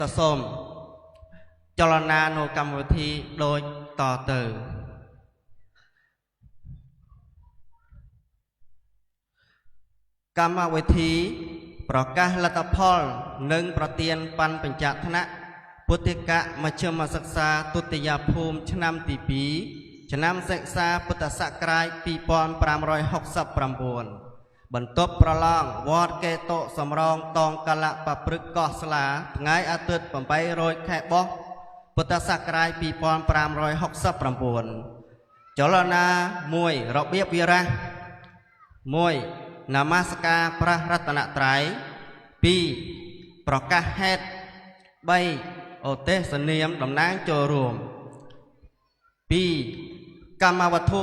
តសូមចលនានៅកម្មវិធីដូចតទៅកម្មវិធីប្រកាសលទ្ធផលនិងប្រទានប័ណ្ណបញ្ជាក់ឋានៈពុទ្ធិកមជ្ឈមសិក្សាទុតិយភូមិឆ្នាំទី2ឆ្នាំសិក្សាពុទ្ធសករាជ2569បន្ទប់ប្រឡងវត្តកេតុសំរងតងកលៈបព្រឹកកោះស្លាថ្ងៃអាទិត្យ800ខែបោះពុទ្ធសករាជ2569ចលនា1របៀបវិរៈ1នមស្ការព្រះរតនត្រ័យ2ប្រកាសហេតុ3ឧទេសនាមតំណាងចូលរួម2កម្មវត្ថុ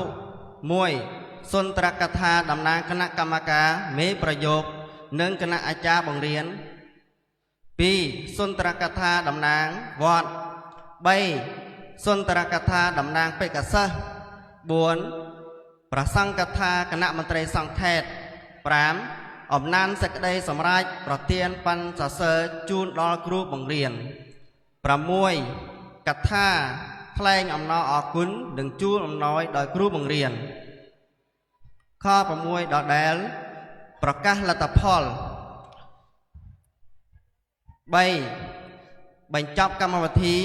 1សុន្ទរកថាតំណាងគណៈកម្មការមេប្រយោគនិងគណៈអាចារ្យបង្រៀន2សុន្ទរកថាតំណាងវត្ត3សុន្ទរកថាតំណាងបេក្ខសិស្ស4ប្រសង្ឃកថាគណៈមន្ត្រីសង្ឃខេត្ត5អំណានសេចក្តីសម្រេចប្រទានប័ណ្ណសរសើរជូនដល់គ្រូបង្រៀន6កថាថ្លែងអំណរអគុណនិងជូនអំណោយដល់គ្រូបង្រៀនខ6ដដែលប្រកាសលទ្ធផល3បញ្ចប់កម្មវិធី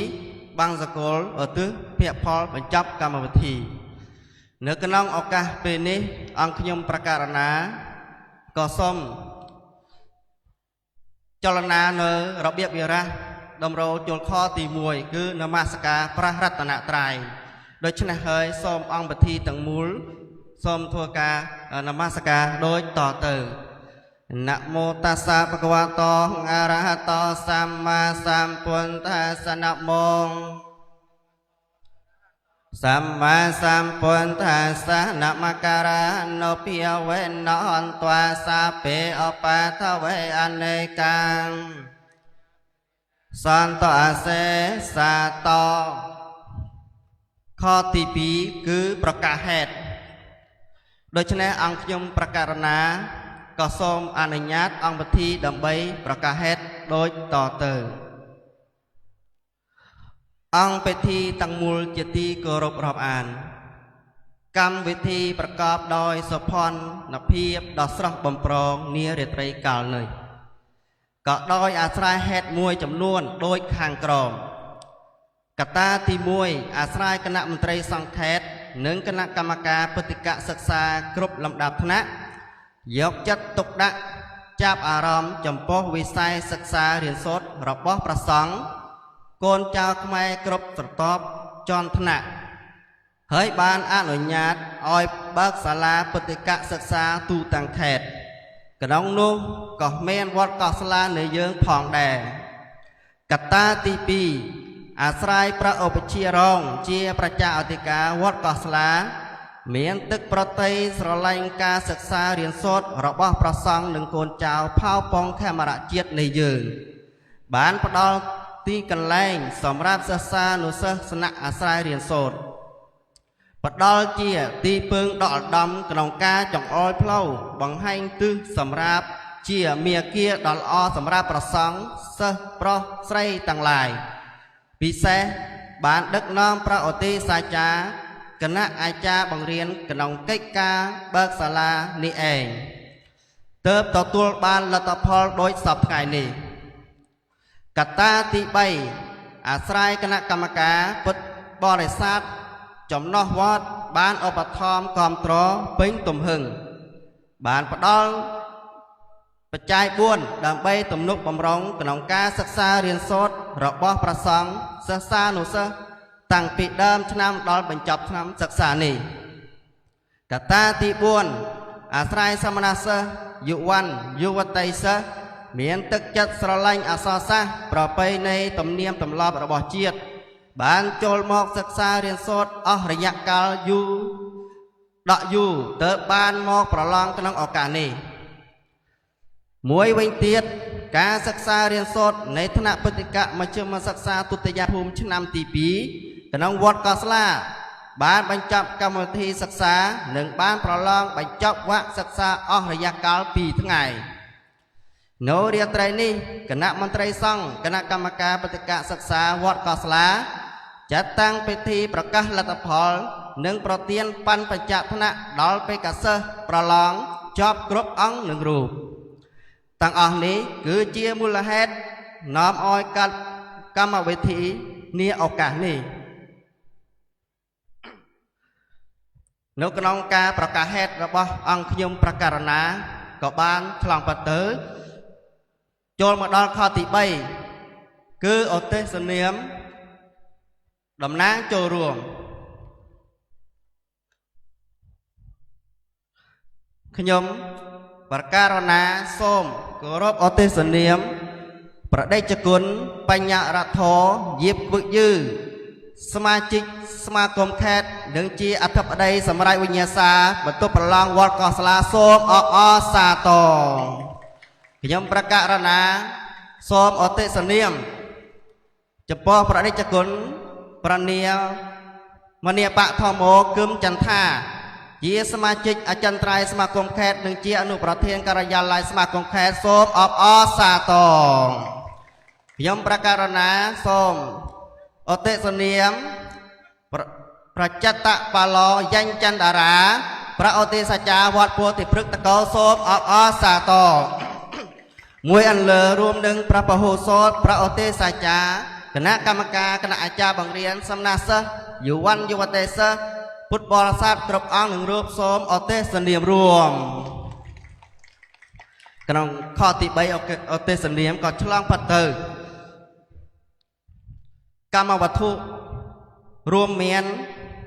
បាំងសកលឧទ្ទិសភ័ក្រផលបញ្ចប់កម្មវិធីនៅក្នុងឱកាសពេលនេះអង្គខ្ញុំប្រកាសណាក៏សូមចលនានៅរបៀបវិរៈតម្រូវចូលខទី1គឺនមស្ការព្រះរតនត្រ័យដូច្នេះហើយសូមអង្គពិធីទាំងមូលសូមធ្វើការនមស្ការដូចតទៅนะโมตัสสะภะคะวะโตอะระหะโตสัมมาสัมพุทธัสสะนะโมสัมมาสัมพุทธัสสะนะมะการะโนภิยเวนะหันตวาสาเปอปะทะเวอเนกังสันตอาเสสะโตข้อที่2គឺប្រកាសហេតុដូច្នេះអង្គខ្ញុំប្រកាសណាក៏សូមអនុញ្ញាតអង្គពិធីដើម្បីប្រកាសហេតុដូចតទៅអង្គពិធីទាំងមូលជាទីគោរពរាប់អានកម្មវិធីប្រកបដោយសុផានភាពដ៏ស្រស់បំព្រងនារាត្រីកាលនេះក៏ដោយអាស្រ័យហេតុមួយចំនួនដូចខាងក្រោមកត្តាទី1អាស្រ័យគណៈមន្ត្រីសង្ឃខេត្តនិងគណៈកម្មការពុទ្ធិកសិក្សាគ្រប់លំដាប់ថ្នាក់យកចិត្តទុកដាក់ចាប់អារម្មណ៍ចំពោះវិស័យសិក្សារៀនសូត្ររបស់ព្រះសង្ឃកូនចៅខ្មែរគ្រប់ស្រទាប់ជាន់ថ្នាក់ហើយបានអនុញ្ញាតឲ្យបើកសាលាពុទ្ធិកសិក្សាទូទាំងខេត្តក្នុងនោះក៏មានវត្តកោះស្លានៅយើងផងដែរកត្តាទី2អាស្រ័យព្រះឧបជារងជាប្រជាអធិការវត្តកោះស្លាមានទឹកប្រតិស្រឡាញ់ការសិក្សារៀនសូត្ររបស់ព្រះសង្ឃនិងកូនចៅផៅពងខេមរៈជាតិនៃយើងបានផ្ដល់ទីកន្លែងសម្រាប់សិស្សានុសិស្សស្នាក់អាស្រ័យរៀនសូត្រផ្ដល់ជាទីពឹងដ៏ឧត្តមក្នុងការចង្អុលផ្លូវបង្ហាញទិសសម្រាប់ជាមាគាដ៏ល្អសម្រាប់ព្រះសង្ឃសិស្សប្រុសស្រីទាំងឡាយពិសេសបានដឹកនាំព្រះឧទ្ទិសាចារ្យគណៈអាចារ្យបង្រៀនក្នុងកិច្ចការបើកសាលានេះឯងទើបទទួលបានលទ្ធផលដូចសពថ្ងៃនេះកត្តាទី3អាស្រ័យគណៈកម្មការពុទ្ធបរិស័ទចំណោះវត្តបានឧបត្ថម្ភគាំទ្រពេញទំហឹងបានផ្ដល់បច្ច័យ4ដើម្បីទំនុកបម្រុងក្នុងការសិក្សារៀនសូត្ររបស់ព្រះសង្ឃសិស្សានុសិស្សតាំងពីដើមឆ្នាំដល់បញ្ចប់ឆ្នាំសិក្សានេះកត្តាទី4អាស្រ័យសមណសិស្សយុវ័នយុវតីសិស្សមានទឹកចិត្តស្រឡាញ់អក្សរសាស្ត្រប្រពៃណីទំនៀមទម្លាប់របស់ជាតិបានចូលមកសិក្សារៀនសូត្រអស់រយៈកាលយូរទើបបានមកប្រឡងក្នុងឱកាសនេះមួយវិញទៀតការសិក្សារៀនសូត្រនៃថ្នាក់ពុទ្ធិកមជ្ឈមសិក្សាទុតិយភូមិឆ្នាំទី2ក្នុងវត្តកោះស្លាបានបញ្ចប់កម្មវិធីសិក្សានិងបានប្រឡងបញ្ចប់វគ្គសិក្សាអស់រយៈកាល2ថ្ងៃ នៅរាត្រីនេះគណៈមន្ត្រីសង្ឃគណៈកម្មការបដិកសិក្សាវត្តកោស្លាចាត់តាំងពិធីប្រកាសលទ្ធផលនិងប្រទានប័ណ្ណបញ្ជាក់ថ្នាក់ដល់បេក្ខសិស្សប្រឡងជាប់គ្រប់អង្គនិងរូបទាំងអស់នេះគឺជាមូលហេតុនាំឲ្យកាត់កម្មវិធីនាឱកាសនេះនៅក្នុងការប្រកាសហេតុរបស់អង្គខ្ញុំប្រការណាក៏បានឆ្លងបាត់ទៅចូលមកដល់ខទី3គឺឧទ្ទេសនាមតំណាងចូលរួមខ្ញុំប្រការណាសូមគោរពឧទ្ទេសនាមប្រដេជគុណបញ្ញរដ្ឋធរយៀបវឹកយឺសមាជិកសមាគមខេត្តនិងជាអធិបតីសម្រាប់វិញ្ញាសាបន្ទប់ប្រឡងវត្តកោស្លាសូមអបអរសាទរខ្ញុំប្រការណាសូមឧទ្ទេសនាមចំពោះប្រដេជគុណប្រនីមនីបធម្មោគឹមចន្ទថាជាសមាជិកអចិន្ត្រៃយ៍សមាគមខេត្តនិងជាអនុប្រធានការិយាល័យសមាគមខេត្តសូមអបអរសាទរខ្ញុំប្រការណាសូមឧទ្ទេសនាមប្រចិត្តបាឡោយញ្ញចន្ទតារាព្រះឧទ្ទេសចារវត្តពោធិព្រឹកតកោសូមអបអរសាទរមួយអន្លើរួមនឹងព្រះពហុសោតព្រះឧទ្ទេសចារគណៈកម្មការគណៈអាចារ្យបង្រៀនសំណាសិស្សយុវ័នយុវតីសិស្សពុទ្ធបរិស័ទគ្រប់អង្គនឹងរូបសូមឧទ្ទេសនាមរួមក្នុងខទី3ឧទ្ទេសនាមក៏ឆ្លងផុតទៅកម្មវត្ថុរួមមាន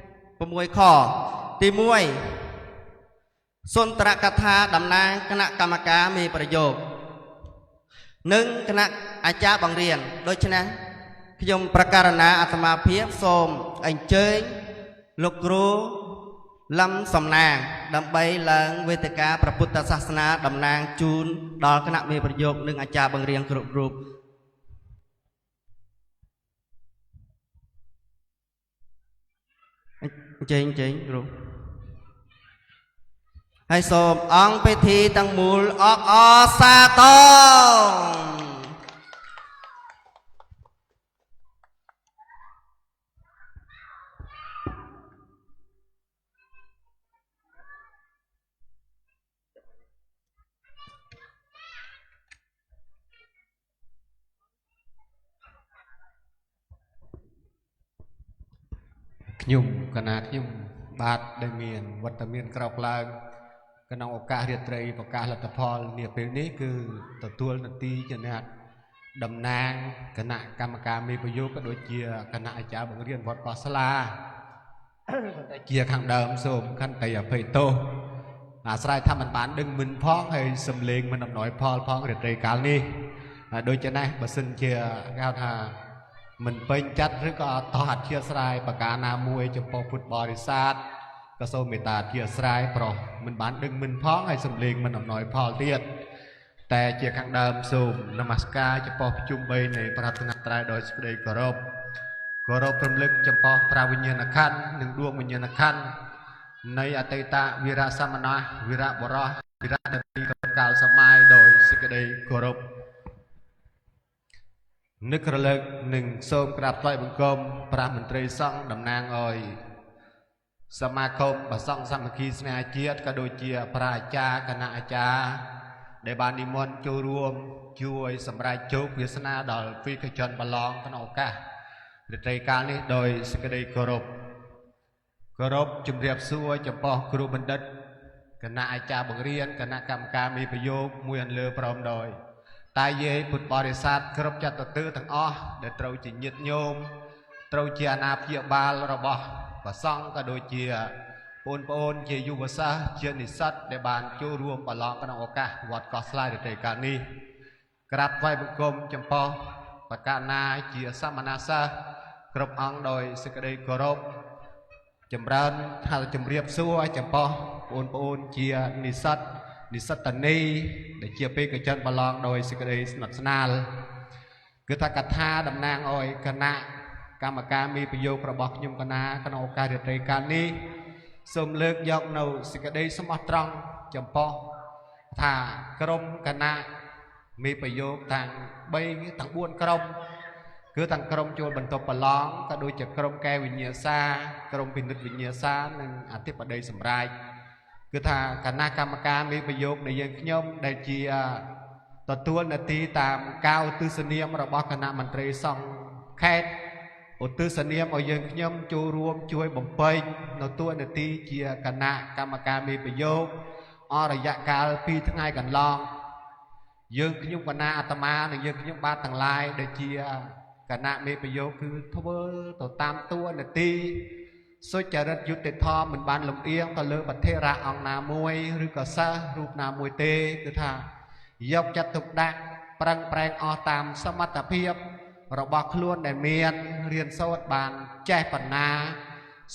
6ខទី1សុន្ទរកថាតំណាងគណៈកម្មការមេប្រយោគនិងគណៈអាចារ្យបង្រៀនដូច្នេះខ្ញុំប្រការណាអាត្មាភាពសូមអញ្ជើញលោកគ្រូលំសំណាងដើម្បីឡើងវេទិកាព្រះពុទ្ធសាសនាតំណាងជូនដល់គណៈមេប្រយោគនិងអាចារ្យបង្រៀនគ្រប់រូបចេញគ្រូហើយសូមអង្គពិធីទាំងមូលអបអរសាទរខ្ញុំគណៈខ្ញុំបាទដែលមានវត្តមានក្រោកឡើងក្នុងឱកាសរាត្រីប្រកាសលទ្ធផលនាពេលនេះគឺទទួលនទីជាអ្នកតំណាងគណៈកម្មការមេប្រយោគក៏ដូចជាគណៈអាចារ្យបង្រៀនវត្តកោស្លាជាខាងដើមសូមខន្តីអភ័យទោសអាស្រ័យថាមិនបានដឹងមិនផងហើយសំលេងមិនអំណោយផលផងរាត្រីកាលនេះដូចជានេះបើសិនជាគេហៅថាមិនពេញចាត់ឬក៏តោះអធិស្ឋានប្រការណាមួយចំពោះពុទ្ធបរិស័ទក៏សូមមេត្តាអធិស្ឋានប្រុសមិនបានដឹងមិនផងហើយសំលេងមិនអំណោយផលទៀតតែជាខាងដើមសូមនមស្ការចំពោះជុំ3នៃប្រតនត្រ័យដោយសេចក្តីគោរពរំលឹកចំពោះប្រាវិញ្ញាណក្ខន្ធនិងដួងវិញ្ញាណក្ខន្ធនៃអតីតវីរសមណៈវីរបុរសវីរនារីគ្រប់កាលសម័យដោយសេចក្តីគោរពនឹករលឹកនឹងសូមក្រាបថ្វាយបង្គំព្រះមន្ត្រីសង្ឃតំណាងឲ្យសមាគមប្រសង់សាមគ្គីស្នេហាជាតិក៏ដូចជាប្រាអាចារ្យគណៈអាចារ្យដែលបាននិមន្តចូលរួមជួយសម្រេចជោគវាសនាដល់វិកជនបឡងក្នុងឱកាសរាត្រីកាលនេះដោយសេចក្តីគោរពជម្រាបសួរចំពោះគ្រូបណ្ឌិតគណៈអាចារ្យបង្រៀនគណៈកម្មការមេប្រយោគមួយអន្លើព្រមដោយតែយាយពុទ្ធបរិស័ទគ្រប់ចាត់ទទើទាំងអស់ដែលត្រូវជាញាតិញោមត្រូវជាអាណាព្យាបាលរបស់ព្រះសង្ឃក៏ដូចជាបងប្អូនជាយុវសាស្ត្រជានិស្សិតដែលបានចូលរួមប្រឡងក្នុងឱកាសវត្តកោះស្លាយរាត្រីកាលនេះក្រាបថ្វាយបង្គំចំពោះប្រកាសណាជាសមណសិស្សគ្រប់អង្គដោយសេចក្តីគោរពចម្រើនថាជម្រាបសួរចំពោះបងប្អូនជានិស្សិតនីដែលជាបេក្ខជនប្រឡងដោយសេចក្តីស្និទ្ធស្នាលគឺថាកថាតំណាងឲ្យគណៈកម្មការមេប្រយោគរបស់ខ្ញុំកណាក្នុងឱកាសរាត្រីកាលនេះសូមលើកយកនៅសេចក្តីស្មោះត្រង់ចំពោះថាក្រុមគណៈ มีประโยคต่างใบต่างบ้วนกรมคือต่างกรมโจลบรรทบประลองก็โดยจากกรมแกวิญญาซากรมพินิจวิญญาซาหนึ่งอธิบดีสำรายคือถ้าคณะกรรมการมีประโยคในยังขยมได้เจียต่อตัวนาทีตามก้าวตุสเนียมระบบคณะมนตรีส่งแค่อุตุสเนียมเอายังขยมจูรวมช่วยบ่มเปยในตัวนาทีเจียคณะกรรมการมีประโยคอระยะกาลปีทั้งไงกันลองยังขยมคณะอาตมาในยังขยมบ้านต่างลายได้เจียคณะมีประโยคคือทเวต่อตามตัวนาทีสุจริตยุติธรรมเหมือนบ้านลำเอียงก็เลือกประเทศระองนามวยหรือก็ซารูปนามวยเตคือท่ายกจัตุกดักปรังแปลงอตามสมรรถเพียบระบบคล้วนในเมียนเรียนโซดบานแจ้ปัญนา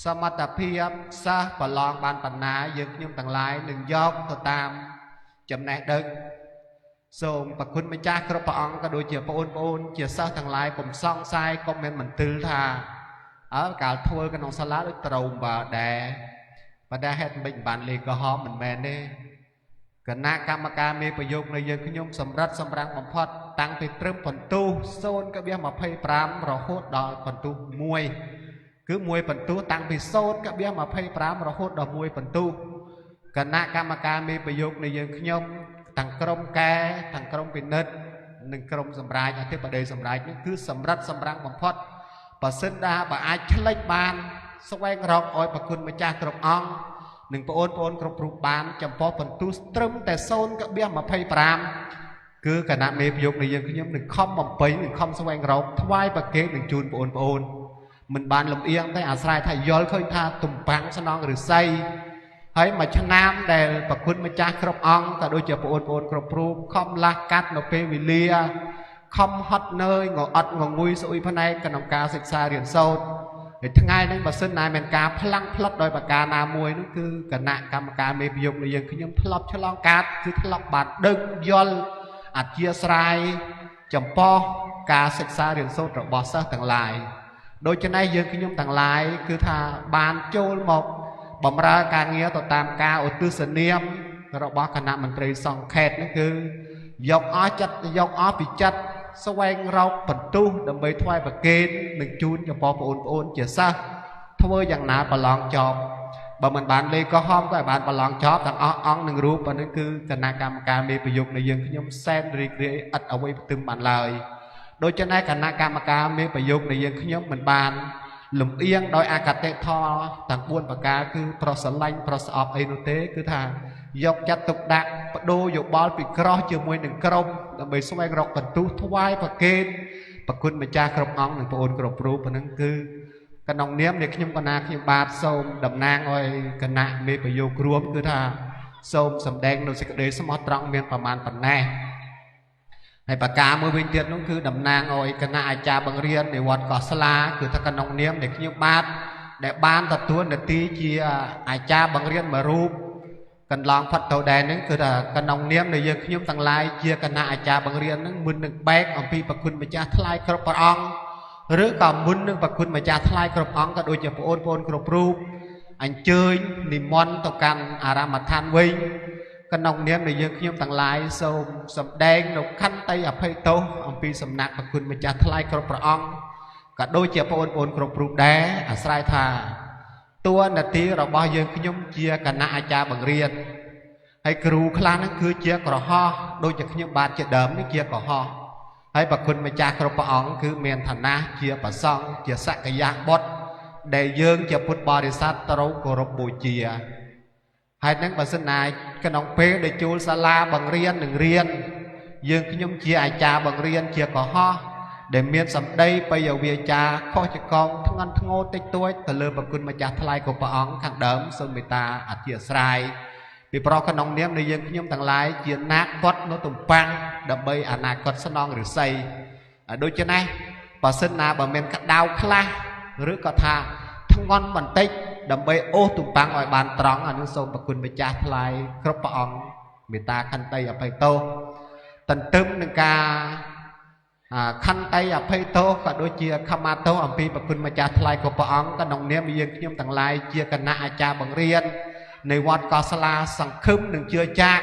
สมรรถเพียบซาปลองบานปัญนายึกยุ่งต่างหลายหนึ่งยกตัวตามจำแนกดึกส่งประคุณไม่จ้ากระปองก็โดยเจียปนปนเจียซาต่างหลายกลมซ่องไซก็เมนเหมือนตื้อท่าการทัวร์กันน้องสลัดด้วยตรงบ่าแดบ่าแดเห็ดbệnhบานเลยก็หอมเหมือนแม่เน่คณะกรรมการมีประโยคในยังขยมสำรัดสำรังบ่มพอดตั้งไปเติมผลตู้โซนก็เบี้ยมาเพย์ปรามเราโคตรดอกผลตู้มวยคือมวยผลตู้ตั้งไปโซนก็เบี้ยมาเพย์ปรามเราโคตรดอกมวยผลตู้คณะกรรมการมีประโยคในยังขยมตั้งกรมแก่ตั้งกรมเป็นนิดหนึ่งกรมสำรายอธิบดีสำรายนี่คือสำรัดสำรังบ่มพอดปะเส้นดาบะอาชลัยบานสวงรองอ้อยประคุณมาจากกรมอ่องหนึ่งปอนกรบรูปบานจำพอผลตุสตรึมแต่โซนก็เบี้ยมาเพย์ปรามคือคณะเมพยกในยังขยมหนึ่งคอมบ่มไปหนึ่งคอมสวงรองทวายประเกตหนึ่งจูนปอนมันบานลำเอียงได้อาศัยถ่ายย้อนค่อยท่าตุ่มปังสนองหรือไซให้มาชนะแต่ประคุณมาจากกรมอ่องแต่โดยเฉพาะปอนกรบรูปคอมลักกัดโนเปวิเลียคอมฮอตเนยงออัดงงุยสุยพนัยกันองการศึกษาเรียนโซดทั้งไงนั่นบัดเส้นนายเป็นการพลังพลัดโดยประการนามวยนั่นคือคณะกรรมการมีประโยชน์ในยังขยมทลบฉลองการคือทลบบาดดึงยลอัดเจียสไรจำปอการศึกษาเรียนโซดระบอบซะต่างหลายโดยจะในยังขยมต่างหลายคือถ้าบานโจลหมกบ่มราการเงี้ยต่อตามการอุตุสเนียมระบอบคณะมนตรีสองเขตนั่นคือยกอ้อจัดยกอ้อปิจัดสวงเราปัดตู้ดำไปถวายประเกณฑ์หนึ่งจูนจะพอปนเจียซะทว่าอย่างนาปลองจอบบมันบานเลยก็ห้อมก็บานปลองจอบต่างอ้องหนึ่งรูปนั่นคือคณะกรรมการมีประโยชน์ในยังขยมเส้นรีเกรอัดเอาไว้ตึงบานเลยโดยจะในคณะกรรมการมีประโยชน์ในยังขยมเหมือนบานหลุมเอียงโดยอากาศเตะทอต่างบ้วนปากกาคือปรสลัยปรสอบไอโนเตคือทางยกจัดตุกดักโดยกบอลปีกรอเจอมวยหนึ่งกรมแต่ไม่สมัยรอกปันตุทวายประเกณฑ์ประคุณมาจากกรมอ่องหนึ่งปอนกรบรูปนั่นคือกันนองเนี้ยในขยมกนาขยมบาดส้มดำนางอ้อยคณะมีประโยชน์รวมคือทางส้มสำแดงโดยสิกเดชสมอตรังเมียนประมาณปันแน่ให้ปากกาเมื่อวินเทียนนั่นคือดำนางอ้อยคณะอาจารย์บางเรียนในวัดเกาะสลาคือถ้ากันนองเนี้ยในขยมบาดในบ้านตัดตัวในตีเจียอาจารย์บางเรียนมารูปกันลองพัดเตาแดงนั่นคือกันนองเนี้ยในยังขยมต่างลายเจียคณะอาจารย์บางเรียนนั่นมุนหนึ่งแบกอัมพีประคุณมาจากทลายกรบปองหรือก่อมุนหนึ่งประคุณมาจากทลายกรบปองก็โดยเฉพาะปนกรบรูปอันเจยนิมนต์ต่อกันอารามทานวิกันนองเนี้ยในยังขยมต่างลายส้มสำแดงนกขั้นไตอภัยโตอัมพีสำนักประคุณมาจากทลายกรบปองก็โดยเฉพาะปนกรบรูปแดงอาศัยธาตัวนาทีเราบอกยังขยมเจียคณะอาจารย์บางเรียนให้ครูคลานั่นคือเจียกระห่อโดยจากขยมบาดเจเดิมนี่เจียกระห่อให้ประคุณมาจากกระปองคือเมียนฐานะเจียปะซองเจียสักยะบดได้เยิงเจียพุทธบริษัทตรุกรบบูเจียให้นั่งปัสนายขนมเป๊ะได้จูลสลาบางเรียนหนึ่งเรียนยิงขยมเจียอาจารย์บางเรียนเจียกระห่อได้เมียนสำได้ไปยาวเวียจาข้อจะกองทั้งนั้นทั้งโง่ติดตัวแต่เลือประคุณมาจากทลายกระปองข้างเดิมส่วนเมตาอัจเจียสายปีปรอกขนมเนี้ยในยังขยมต่างหลายเจียนักกดโนตุ่มปังดับเบิลอนาคตสนองหรือไซโดยเช่นนั้นปะเส้นนาบะเมนกระดาวคลาหรือกระทาทั้งวันบันติดับเบิลโอตุ่มปังอ่อยบานตรองอนุสมประคุณไปจ่าทลายครบปองเมตาคันไตอภัยโตตันตึมหนึ่งกาคันไตอภัยโตก็โดยเจียขมาโตอัมพีประคุณมาจ่าทลายครบปองขนมเนี้ยมียังขยมต่างหลายเจียคณะอาจารย์บางเรียนในวัดกอสลาสังคึมหนึ่งเชื่อจาก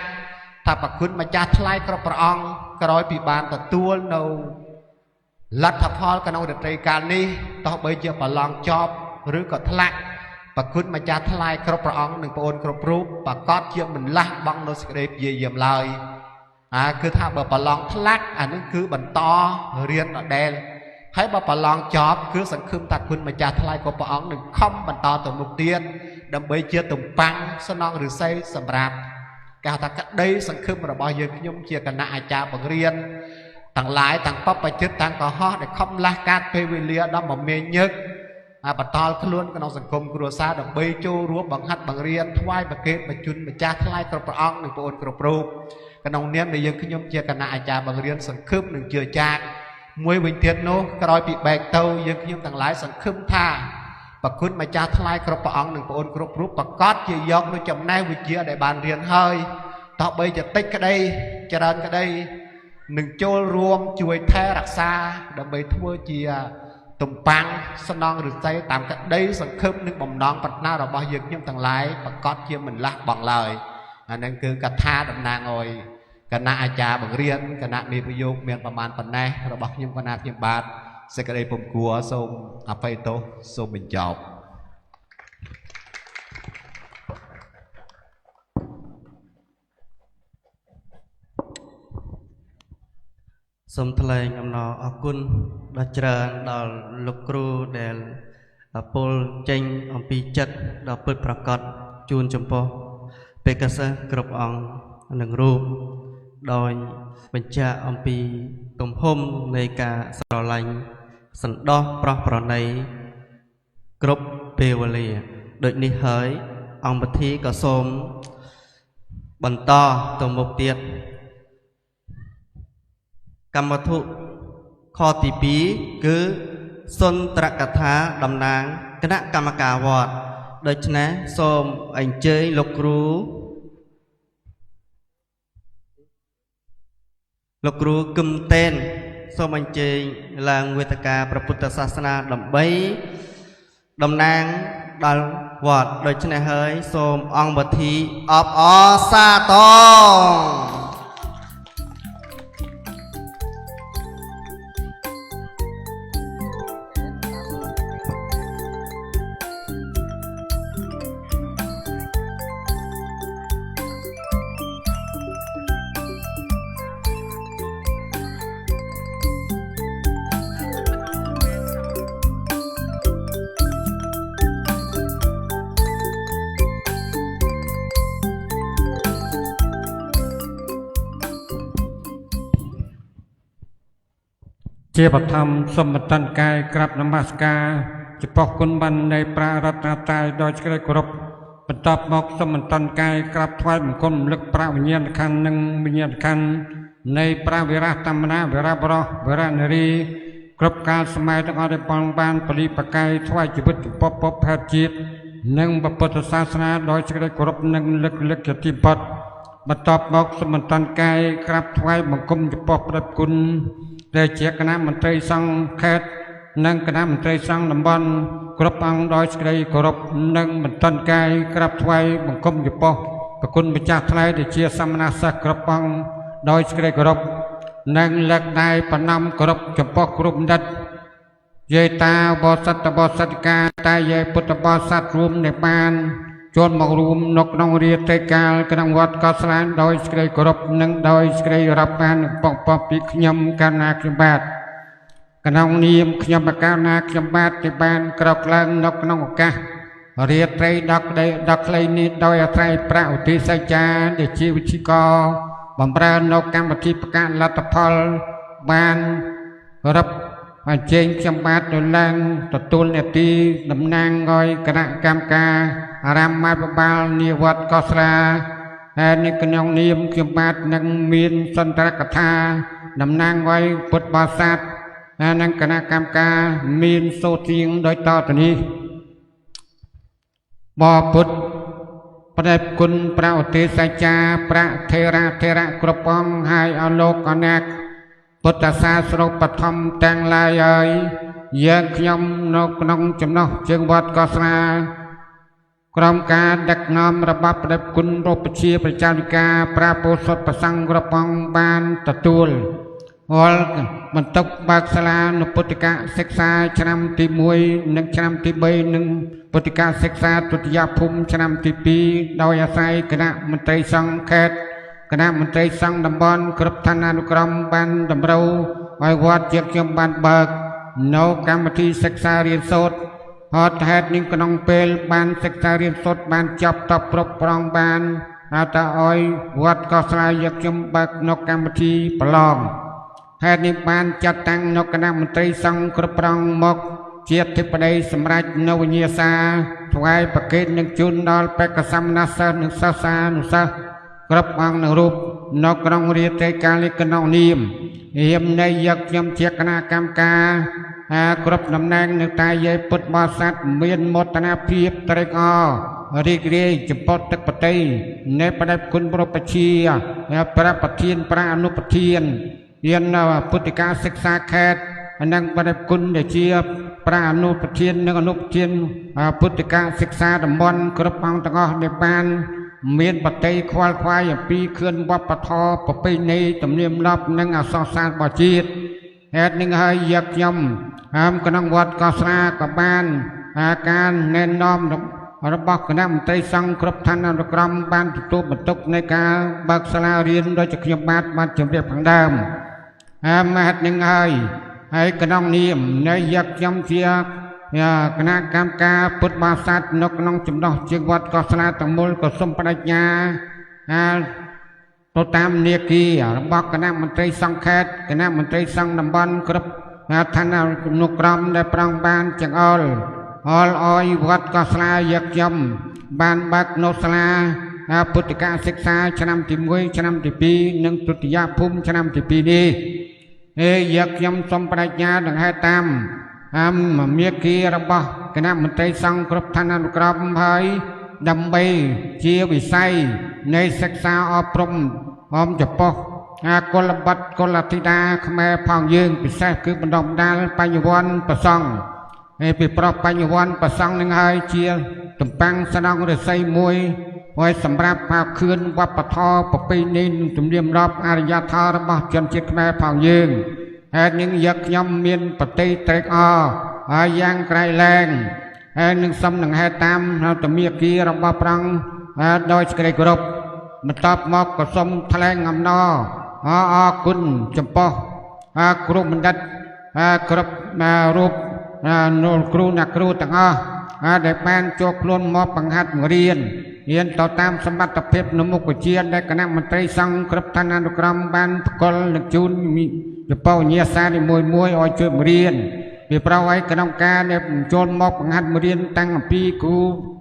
ถ้าประคุณมาจากทลายกระปอง ក្រោយពីបានទទួលនៅលទ្ធផលក្នុងរត្រីកាលនេះតោះបីជាប្រឡងចប់ឬក៏ថ្លាក់ប្រគុណម្ចាស់ថ្លៃគ្រប់ព្រះអង្គនិងប្អូនគ្រប់រូបប្រកាសជាមិនលះបង់នៅសេចក្តីព្យាយាមឡើយគឺថាបើប្រឡងថ្លាក់អានឹងគឺបន្តរៀនដដែលហើយបើប្រឡងចប់គឺសង្ឃឹមថាគុណម្ចាស់ថ្លៃគ្រប់ព្រះអង្គនឹងខំបន្តទៅមុខទៀតដើម្បីជាទំបាំងស្នងឫស្សីសម្រាប់គេថាក្តីសង្ឃឹមរបស់យើងខ្ញុំជាគណៈអាចារ្យបង្រៀនទាំងឡាយទាំងបព្វជិតទាំងកុហកដែលខំលះកាត់ពេលវេលាដល់មកមេញឹកបន្តខ្លួនក្នុងសង្គមគ្រួសារដើម្បីចូលរួមបង្ហាត់បង្រៀនថ្វាយប្រគេតបជនម្ចាស់ថ្លៃគ្រប់ព្រះអង្គនិងប្អូនគ្រប់រូបក្នុងនាមដែលយើងខ្ញុំជាគណៈអាចារ្យបង្រៀនសង្ឃឹមនិងជឿចាក់មួយវិញទៀតនោះក្រោយពីបែកទៅយើងខ្ញុំទាំងឡាយសង្ឃឹមថាប្រគុណម្ចាស់ថ្លៃគ្រប់ព្រះអង្គនិងប្អូនគ្រប់រូបប្រកាសជាយកនូវចំណេះវិជ្ជាដែលបានរៀនហើយតោះបីចតិចក្តីច្រើនក្តីនឹងចូលរួមជួយថែរក្សាដើម្បីធ្វើជាទំបាំងស្នងឫស្សីតាមក្តីសង្ឃឹមនិងបំណងប្រាថ្នារបស់យើងខ្ញុំទាំងឡាយប្រកាសជាមិនលះបង់ឡើយអានឹងគឺកថាតំណាងឲ្យគណៈអាចារ្យបង្រៀនគណៈនិពយោគមានប្រមាណប៉ុណ្ណេះរបស់ខ្ញុំគណៈខ្ញុំបាទសេចក្តីពំគួរសូមអភ័យទោសសូមបញ្ចប់សូមថ្លែងអំណរអគុណដ៏ច្រើនដល់លោកគ្រូដែលពលចេញអំពីចិត្តដ៏ពិតប្រាកដជូនចំពោះបេក្ខសិស្សគ្រប់អង្គនិងរូបដោយបញ្ជាក់អំពីទំហំនៃការស្រឡាញ់សន្តោសប្រោះប្រណីគ្រប់ពេលវេលាដូចនេះហើយអង្គពិធីក៏សូមបន្តទៅមុខទៀតកម្មវត្ថុខទី2គឺសុន្ទរកថាតំណាងគណៈកម្មការវត្តដូច្នេះសូមអញ្ជើញលោកគ្រូគឹមតេនសូមអញ្ជើញឡើងវេទិកាព្រះពុទ្ធសាសនាដើម្បីតំណាងដល់វត្តដូច្នេះហើយសូមអង្គពិធីអបអរសាទរជាបឋមសូមបន្តកាយក្រាបនមស្ការចំពោះគុណបាននៃប្រារតនត្រ័យដោយសេចក្តីគោរពបន្ទាប់មកសូមបន្តកាយក្រាបថ្វាយបង្គំរំលឹកប្រាវិញ្ញាណក្ខន្ធនិងវិញ្ញាណក្ខន្ធនៃព្រះវិរៈតមនាវិរៈបរោះវិរៈនារីគ្រប់កាលសម័យទាំងអស់ដែលបងបានពលិបកាយថ្វាយជីវិតចំពោះពុទ្ធភេទជាតិនិងពុទ្ធសាសនាដោយសេចក្តីគោរពនិងលើកទីបត់បន្ទាប់មកសូមបន្តកាយក្រាបថ្វាយបង្គំចំពោះព្រះគុណដែលជាគណៈមន្ត្រីសង្ឃខេត្តនិងគណៈមន្ត្រីសង្ឃតំបន់គ្រប់អង្គដោយសេចក្តីគោរពនិងបន្តកាយក្រាបថ្វាយបង្គំចំពោះព្រះគុណម្ចាស់ថ្លៃដែលជាសមណសិស្សគ្រប់អង្គដោយសេចក្តីគោរពនិងលើកដៃប្រណម្យគោរពចំពោះគ្រូបណ្ឌិតយាយតាបរិស័ទបរិស័ទកាតែយាយពុទ្ធបរិស័ទរួមនៃបានចូលមករួមនៅក្នុងរាត្រីកាលក្នុងវត្តកោះស្លានដោយសេចក្តីគោរពនិងដោយសេចក្តីរាប់អានប៉ុកពពីខ្ញុំកាលណាខ្ញុំបាទក្នុងនាមខ្ញុំកាលណាខ្ញុំបាទដែលបានក្រោកឡើងនៅក្នុងឱកាសរាត្រីដល់ខ្លីនេះដោយអាស្រ័យប្រាក់ឧទ្ទិសចារដែលជាវិធីកបំរើនៅកម្មវិធីប្រកាសលទ្ធផលបានរាប់អញ្ជើញខ្ញុំបាទទៅឡើងទទួលនាទីតំណាងឲ្យគណៈកម្មការអារាមមាត្របបាលនាវត្តកោះស្រាហើយនៅក្នុងនាមខ្ញុំបាទនឹងមានសន្តរកថាតំណាងឲ្យពុទ្ធបរិស័ទនិងគណៈកម្មការមានសូត្រទៀងដោយតទៅនេះបពុទ្ធព្រះគុណព្រះឧទ្ទេសចារព្រះថេរៈគ្រប់អង្គហើយអលោកអនាគពុទ្ធសាសនាបឋមទាំងឡាយហើយយើងខ្ញុំនៅក្នុងចំណោះជើងវត្តកោះស្រា ក្រមការដឹកនាំរបស់ព្រះគុណរូបជាប្រជាវិការប្រាពោសុតប្រសង្ឃគ្រប់អង្គបានទទួលវល់បន្ទុកបើកសាលានុពុទ្ធិកសិក្សាឆ្នាំទី1និងឆ្នាំទី3និងពុទ្ធិកសិក្សាទុតិយភូមិឆ្នាំទី2ដោយអាស្រ័យគណៈមន្ត្រីសង្ឃខេត្តគណៈមន្ត្រីសង្ឃតំបន់គ្រប់ឋានានុក្រមបានតម្រូវឲ្យវត្តជាខ្ញុំបានបើកនៅកម្មវិធីសិក្សារៀនសូត្រហេតុហេតុនេះក្នុងពេលបានសិក្សារៀនសូត្របានចប់តបគ្រប់ប្រងបានហើយតើឲ្យវត្តក៏ស្រាយយកខ្ញុំបើកនៅកម្មវិធីប្រឡងហេតុនេះបានចាត់តាំងនៅគណៈមន្ត្រីសង្ឃគ្រប់ប្រងមកជាធិបតីសម្រាប់នៅវិញ្ញាសាថ្វាយប្រកេតនឹងជូនដល់បេក្ខសមនសិស្សនិងសិស្សានុសិស្សគ្រប់អង្គនឹងរូបនៅក្នុងរាជកិច្ចការលេខក្នុងនាមរៀមនៃយកខ្ញុំជាគណៈកម្មការគ្រប់តំណែងនៅតែយាយពុទ្ធបរិស័ទមានមោទនភាពត្រេកអររីករាយចំពោះទឹកបតីនៃបដិគុណប្រពជាព្រះប្រធានព្រះអនុប្រធានរៀនពុទ្ធិកាសិក្សាខេត្តនិងបដិគុណដែលជាព្រះអនុប្រធាននិងអនុប្រធានពុទ្ធិកាសិក្សាតំបន់គ្រប់អង្គទាំងអស់ដែលបានមានបតីខ្វល់ខ្វាយអំពីខឿនវប្បធម៌ប្រពៃណីទំនៀមទម្លាប់និងអក្សរសាស្ត្ររបស់ជាតិហេតុនេះហើយយកខ្ញុំក្នុងវត្តកោស្រាក៏បានការណែនាំរបស់គណៈមន្ត្រីសង្ឃគ្រប់ឋានៈក្រមបានទទួលបន្ទុកនៃការបើកសាលារៀនដោយជាខ្ញុំបានជម្រាបខាងដើមហេតុនេះហើយក្នុងនាមនៃយកខ្ញុំជាគណៈកម្មការពុទ្ធបរិស័ទនៅក្នុងចំណោះជាវត្តកោស្រាទាំងមូលក៏សូមបដិញ្ញាទៅតាមនីតិរបស់គណៈមន្ត្រីសង្ឃខេត្តគណៈមន្ត្រីសង្ឃតំបន់គ្រប់ឋានៈនុក្រមដែលប្រងបានចង្អុលអយវត្តកោស្រាយកខ្ញុំបានបើកនៅសាលាពុទ្ធិកសិក្សាឆ្នាំទី1ឆ្នាំទី2និងទុតិយភូមិឆ្នាំទី2នេះយកខ្ញុំសូមបដិញ្ញាដង្ហែតាមមេគីរបស់គណៈមន្ត្រីសង្ឃគ្រប់ឋានានុក្រមហើយដើម្បីជាវិស័យនៃសិក្សាអប់រំចំពោះកុលបុត្រកុលធីតាខ្មែរផងយើងពិសេសគឺបណ្ដុំដាលបញ្ញវន្តប្រសង់ពីប្រុសបញ្ញវន្តប្រសង់នឹងហើយជាតំបាំងស្នងរិស័យមួយហើយសម្រាប់ផាខឿនវប្បធម៌ប្រពៃណីនិងទំនៀមទម្លាប់អរិយធម៌របស់ជនជាតិខ្មែរផងយើងហេតុនេះយកខ្ញុំមានបតីត្រេកអរហើយយ៉ាងក្រៃលែងហើយនឹងសំនឹងហេតុតាមទមាគារបស់ប្រងដោយសេចក្តីគោរពបន្ទាប់មកក៏សូមថ្លែងអំណរអរគុណចំពោះគ្រូបណ្ឌិតគ្រប់រូបគ្រូអ្នកគ្រូទាំងអស់ដែលបានចូលខ្លួនមកបង្ហាត់បង្រៀនទៅតាមសមត្ថភាពនៅមុខវិជ្ជាដែលគណៈមន្ត្រីសង្ឃគ្រប់ឋានានុក្រមបានប្រកល់នឹងជូនចំពោះវិញ្ញាសានីមួយឲ្យជួយបង្រៀនពីប្រវ័យក្នុងការដែលចូលមកបង្ហាត់បង្រៀនតាំងអំពីគ្រូ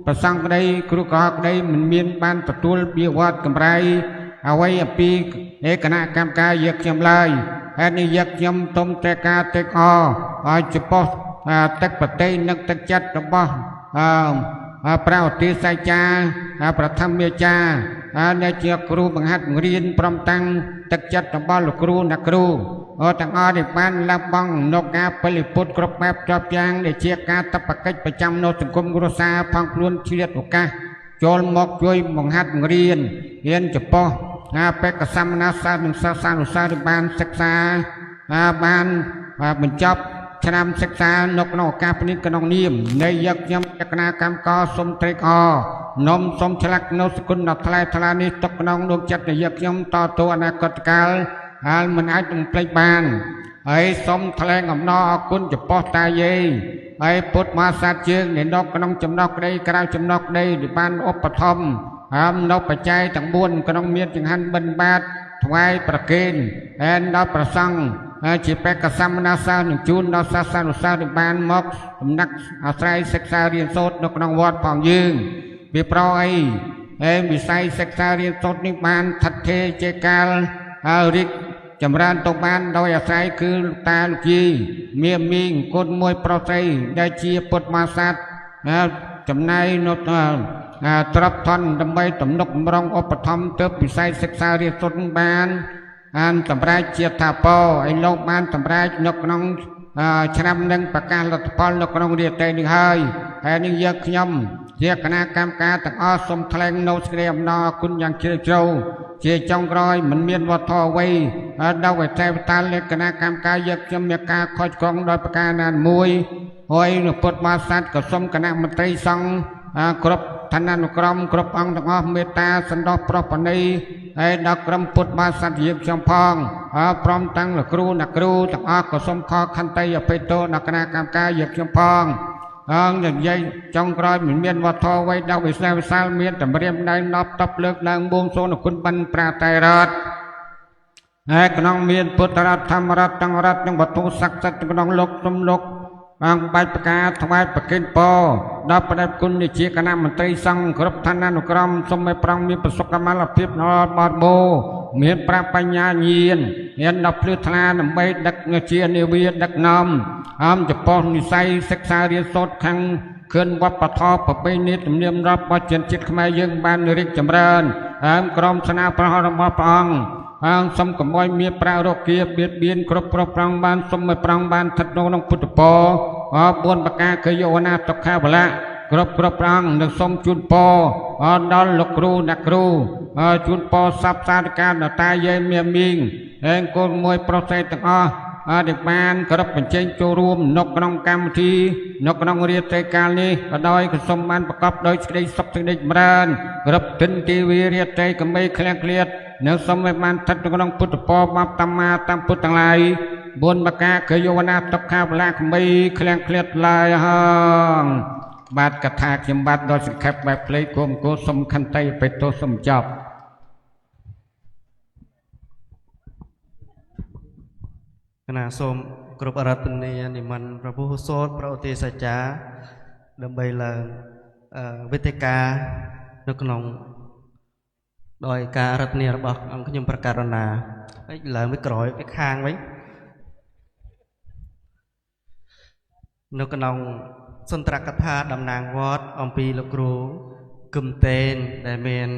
ប្រសង់ក្តីគ្រូកុហកក្តីមិនមានបានទទួលពីវត្តកម្រៃអ្វីអំពីគណៈកម្មការយកខ្ញុំឡើយហើយនេះយកខ្ញុំទុំតែការទឹកអឲ្យចំពោះទឹកបតីនិងទឹកចិត្តរបស់ព្រះឧទ្ទេស័យចាប្រធម្មាចារ្យដែលជាគ្រូបង្ហាត់បង្រៀនព្រមទាំងទឹកចិត្តរបស់លោកគ្រូអ្នកគ្រូទាំងអស់ដែលបានលះបង់នៅការពលិពុតគ្រប់បែបជាប់យ៉ាងដែលជាការតបកិច្ចប្រចាំនៅសង្គមគ្រួសារផងខ្លួនឆ្លៀតឱកាសចូលមកជួយបង្ហាត់បង្រៀនចំពោះបេក្ខសមនសិស្សនិងសិស្សានុសិស្សដែលបានសិក្សាបានបញ្ចប់ឆ្នាំសិក្សានៅក្នុងឱកាសនេះក្នុងនាមនៃយកខ្ញុំគណៈកម្មការសូមត្រេកអរនំសូមឆ្លាក់នៅសគុណដល់ថ្លៃថ្លានេះទុកក្នុងដួងចិត្តនៃយកខ្ញុំតទៅអនាគតកាលហើយមិនអាចនឹងភ្លេចបានហើយសូមថ្លែងអំណរអគុណចំពោះតាយាយហើយពុទ្ធមហាសាស្ត្រជើងនៅក្នុងចំណោះក្តីក្រៅចំណោះក្តីដែលបានឧបត្ថម្ភនៅបច្ច័យទាំង4ក្នុងមានចង្ហាន់បិណ្ឌបាតថ្វាយប្រគេនហើយដល់ប្រសង់ជាបេក្ខសមនសិស្សនឹងជូនដល់សិស្សានុសិស្សដែលបានមកដំណាក់អាស្រ័យសិក្សារៀនសូត្រនៅក្នុងវត្តផងយើងវាប្រអីវិស័យសិក្សារៀនសូត្រនេះបានថិតថេរជាកាលរីកចម្រើនទៅបានដោយអាស្រ័យគឺតាលោកយាយមានមីងគុណមួយប្រុសស្រីដែលជាពុទ្ធមហាក្សត្រចំណាយនៅទ្រព្យធនដើម្បីទំនុកបំរុងឧបត្ថម្ភទើបវិស័យសិក្សារៀនសូត្របានសម្រាប់ជាថាពោឲ្យលោកបានសម្រាប់នៅក្នុងឆ្នាំនឹងប្រកាសលទ្ធផលនៅក្នុងរាត្រីនេះហើយនេះយកខ្ញុំ ជាគណៈកម្មការទាំងអស់សូមថ្លែងនូវសេចក្តីអំណរគុណយ៉ាងជ្រាលជ្រៅជាចុងក្រោយមិនមានវត្ថុអ្វីដល់វិទ្យាតាលគណៈកម្មការយកខ្ញុំមានការខុសឆ្គងដោយប្រការណាមួយហើយនៅពុទ្ធបរិស័ទក៏សូមគណៈមន្ត្រីសង្ឃគ្រប់ឋានានុក្រមគ្រប់អង្គទាំងអស់មេត្តាសន្តោសប្រោសបនីហើយដល់ក្រុមពុទ្ធបរិស័ទយើងខ្ញុំផងព្រមទាំងលោកគ្រូអ្នកគ្រូទាំងអស់ក៏សូមខកខន្តីអភ័យទោសដល់គណៈកម្មការយើងខ្ញុំផងនិយាយចុងក្រោយមិនមានវត្ថុអ្វីដល់វិសាលមានតម្រាមដៃណប់តបលើកឡើងបួងសួងនូវគុណបិណ្ឌប្រាតែរដ្ឋហើយក្នុងមានពុទ្ធរដ្ឋធម្មរដ្ឋទាំងរដ្ឋទាំងវត្ថុស័ក្តិសិទ្ធិក្នុងលោកទំលោកអង្គបាច់ប្រកាសថ្វាយប្រគិនពរដល់ព្រះគុណជាគណៈមន្ត្រីសង្ឃគ្រប់ឋានានុក្រមសូមឲ្យប្រងមានប្រសុខកម្មលភាពល្អបរិបូរណ៍មានប្រាបញ្ញាញាណមានដល់ភ្លឺថ្លាដើម្បីដឹកជានាវាដឹកនាំចំពោះនិស័យសិក្សារៀនសូត្រខាងខឿនវប្បធម៌ប្រពៃណីទំនៀមទម្លាប់របស់ជនជាតិខ្មែរយើងបានរីកចម្រើនក្រុមស្នាប្រហោរបស់ព្រះអង្គសូមកុំឲ្យមានប្រារព្ធាបៀតបៀនគ្រប់ប្រប្រងបានសូមឲ្យប្រងបានស្ថិតក្នុងពុទ្ធពរ4ប្រការគឺយោណាតុខាវលៈគ្រប់ប្រងនឹងសូមជូនពរដល់លោកគ្រូអ្នកគ្រូជូនពរសັບសាធិការដល់តាយាយមាមីងហើយកូនមួយប្រុសស្រីទាំងអស់ដែលបានគ្រប់បញ្ចេញចូលរួមនៅក្នុងកម្មវិធីនៅក្នុងរាត្រីកាលនេះក៏ដោយក៏សូមបានប្រកបដោយសេចក្តីសុខសេចក្តីចម្រើនគ្រប់ទិនទេវីរាត្រីកំបីក្លៀងក្លៀតនៅសូមឲ្យបានស្ថិតក្នុងពុទ្ធពរបាបតាមមាតាមពុទ្ធទាំងឡាយ4ប្រការគឺយោណាតុខាវលៈកំបីក្លៀងក្លៀតឡាយហងបាទកថាខ្ញុំបាទដល់សង្ខេបបែបផ្លេគុំគោសុំខន្តីបេតោសុំចប់គណៈសូមគ្រប់អរតនីនិមន្តព្រះពុទ្ធសូត្រប្រតិសច្ចាដើម្បីឡើងវេទិកានៅក្នុងដោយការរតនីរបស់អង្គខ្ញុំប្រកាសណាហើយឡើងវាក្រោយវាខាងវិញនៅក្នុងសន្ទរកថាតំណាងវត្តអំពីលោកគ្រូគឹមតេនដែលមាន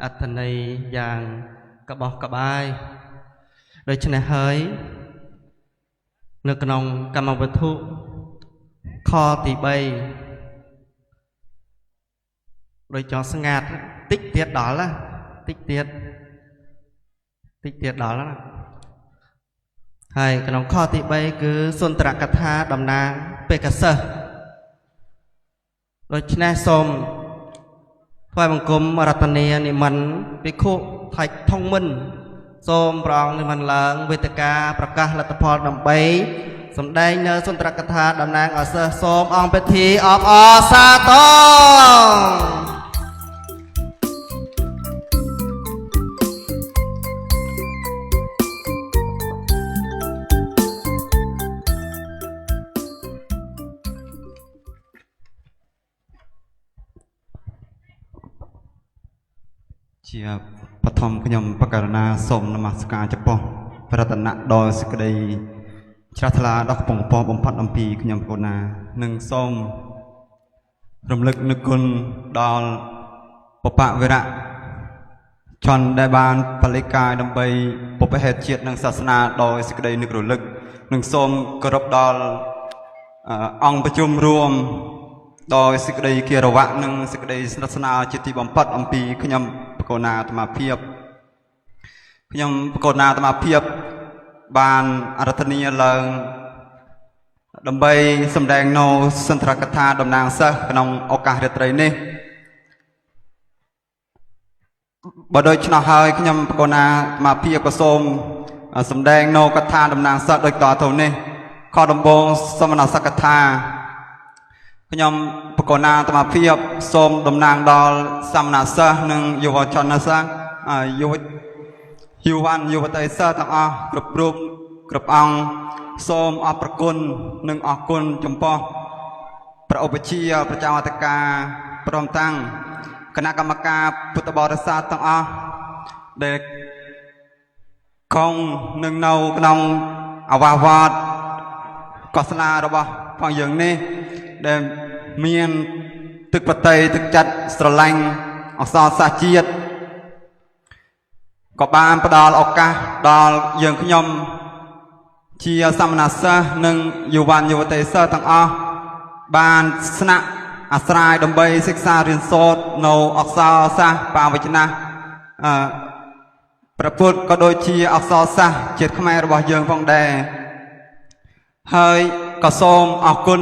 អត្ថន័យយ៉ាងកបោះក្បាយដូច្នេះហើយនៅក្នុងកម្មវត្ថុខទី3ដោយចង់ស្ងាត់តិចទៀតដល់ណាតិចទៀតដល់ណាហើយក្នុងខទី3គឺសុន្ទរកថាតំណាងបេកសិស្សដូច្នេះសូមថ្វាយបង្គំរតនានិមន្តភិក្ខុថៃធំមិនសូមព្រះអង្គនិមន្តឡើងវេទិកាប្រកាសលទ្ធផលដើម្បីសម្ដែងនៅសុន្ទរកថាតំណាងអសិស្សសូមអង្គពិធីអបអរសាទរជាបឋមខ្ញុំបកករណាសូមនមស្ការចំពោះប្រតនៈដោយសេចក្តីជ្រះថ្លាដល់កំពងបំផុតអំពីខ្ញុំកូនណានិងសូមរំលឹកនឹកគុណដល់បពវរៈជនដែលបានបលិកាយដើម្បីពុព្វហេតុជាតិនិងសាសនាដោយសេចក្តីនឹករលឹកនិងសូមគោរពដល់អង្គប្រជុំរួមដោយសេចក្តីគិរវៈនិងសេចក្តីស្និទ្ធស្នាលជាទីបំផុតអំពីខ្ញុំបកូនណាអាត្មាភាពខ្ញុំបកូនណាអាត្មាភាពបានអរតនីឡើងដើម្បីសម្ដែងនៅសន្ទរកថាតំណាងសិស្សក្នុងឱកាសរាត្រីនេះបើដូច្នោះហើយខ្ញុំបកូនណាអាត្មាភាពក៏សូមសម្ដែងនៅកថាតំណាងសិស្សដូចតទៅនេះខដំបូងសមណសកថាខ្ញុំបកណាអាត្មាភាពសូមតំណាងដល់សមណសិស្សនិងយុវជនសិស្សយុវតីសិស្សទាំងអស់គ្រប់រូបគ្រប់អង្គសូមអរព្រគុណនិងអរគុណចំពោះព្រះឧបជាប្រចាំអធិការព្រមទាំងគណៈកម្មការពុទ្ធបរិស័ទទាំងអស់ដែលកងនឹងនៅក្នុងអវាសវត្តកសាលារបស់ផងយើងនេះដែលមានទឹកប្រតិទឹកចិត្តស្រឡាញ់អក្សរសាស្ត្រជាតិក៏បានផ្ដល់ឱកាសដល់យើងខ្ញុំជាសមណសិស្សនិងយុវតីសិស្សទាំងអស់បានស្នាក់ អាស្រ័យដើម្បីសិក្សារៀនសូត្រនៅអក្សរសាស្ត្របាវចនៈប្រពុតក៏ដូចជាអក្សរសាស្ត្រជាតិខ្មែររបស់យើងផងដែរហើយក៏សូមអរគុណ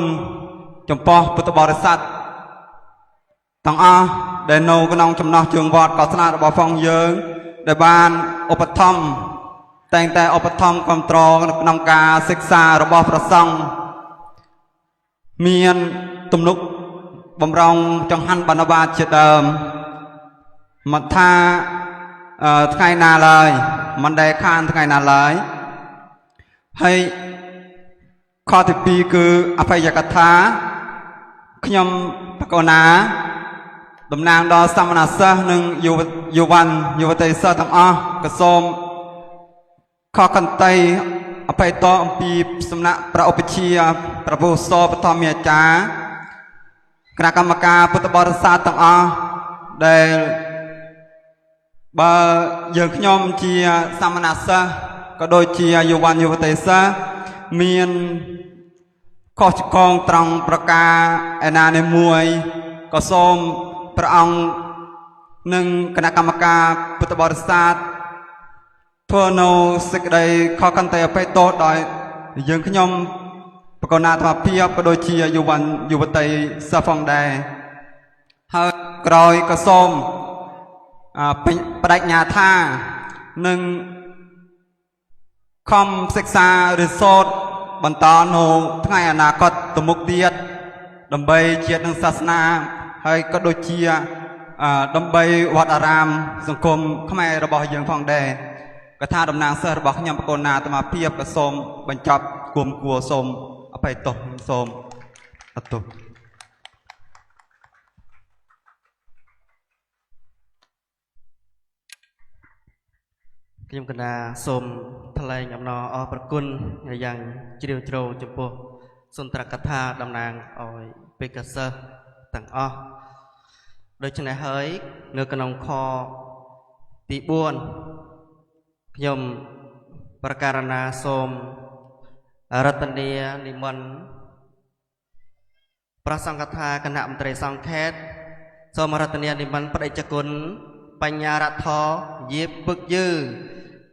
ចំពោះពុទ្ធបរិស័ទទាំងអស់ដែលនៅក្នុងចំណោះជើងវត្តកោស្នារបស់ផងយើងដែលបានឧបត្ថម្ភតែងតែឧបត្ថម្ភគ្រប់គ្រងក្នុងការសិក្សារបស់ព្រះសង្ឃមានទំនុកបំរុងចង្ហាន់បណ្ឌបាតជាដើមមិនថាថ្ងៃណាឡើយមិនដែលខានថ្ងៃណាឡើយហើយខទី2គឺអភយកថាខ្ញុំបកណាតំណាងដល់សាមណសិស្សនិងយុវតីសិស្សទាំងអស់ក៏សូមខកន្តីអភ័យទោសអំពីសំណាក់ព្រះឧបជាព្រះពុទ្ធសោបឋមអាចារ្យគណៈកម្មការពុទ្ធបរិស័ទទាំងអស់ដែលបើយើងខ្ញុំជាសាមណសិស្សក៏ដូចជាយុវតីសិស្សមានខុសឆ្គងត្រង់ប្រការឯណានេះមួយក៏សូមព្រះអង្គនិងគណៈកម្មការពុទ្ធបរិស័ទធ្វើនៅសេចក្តីខកន្តីអភ័យទោសដោយយើងខ្ញុំបកណាអាត្មាភាពក៏ដូចជាយុវតីសិស្សផងដែរហើយក្រោយក៏សូមបដិញ្ញាថានឹងខំសិក្សារៀនសូត្របន្តនៅថ្ងៃអនាគតទៅមុខទៀតដើម្បីជាតិនិងសាសនាហើយក៏ដូចជាដើម្បីវត្តអារាមសង្គមខ្មែររបស់យើងផងដែរកថាតំណាងសិស្សរបស់ខ្ញុំបកណាអាត្មាភាពក៏សូមបញ្ចប់គួមគួរសូមអភ័យទោសសូមអត់ទោសខ្ញុំកណាសូមថ្លែងអំណរអរព្រគុណយ៉ាងជ្រាលជ្រៅចំពោះសុន្ទរកថាតំណាងឲ្យបេក្ខសិស្សទាំងអស់ដូច្នេះហើយនៅក្នុងខទី4ខ្ញុំប្រកាសណាសូមរតនានិមន្តព្រះសង្ឃថាគណៈមន្ត្រីសង្ឃខេត្តសូមរតនានិមន្តបដិជគុណបញ្ញារដ្ឋយេពឹកយឺ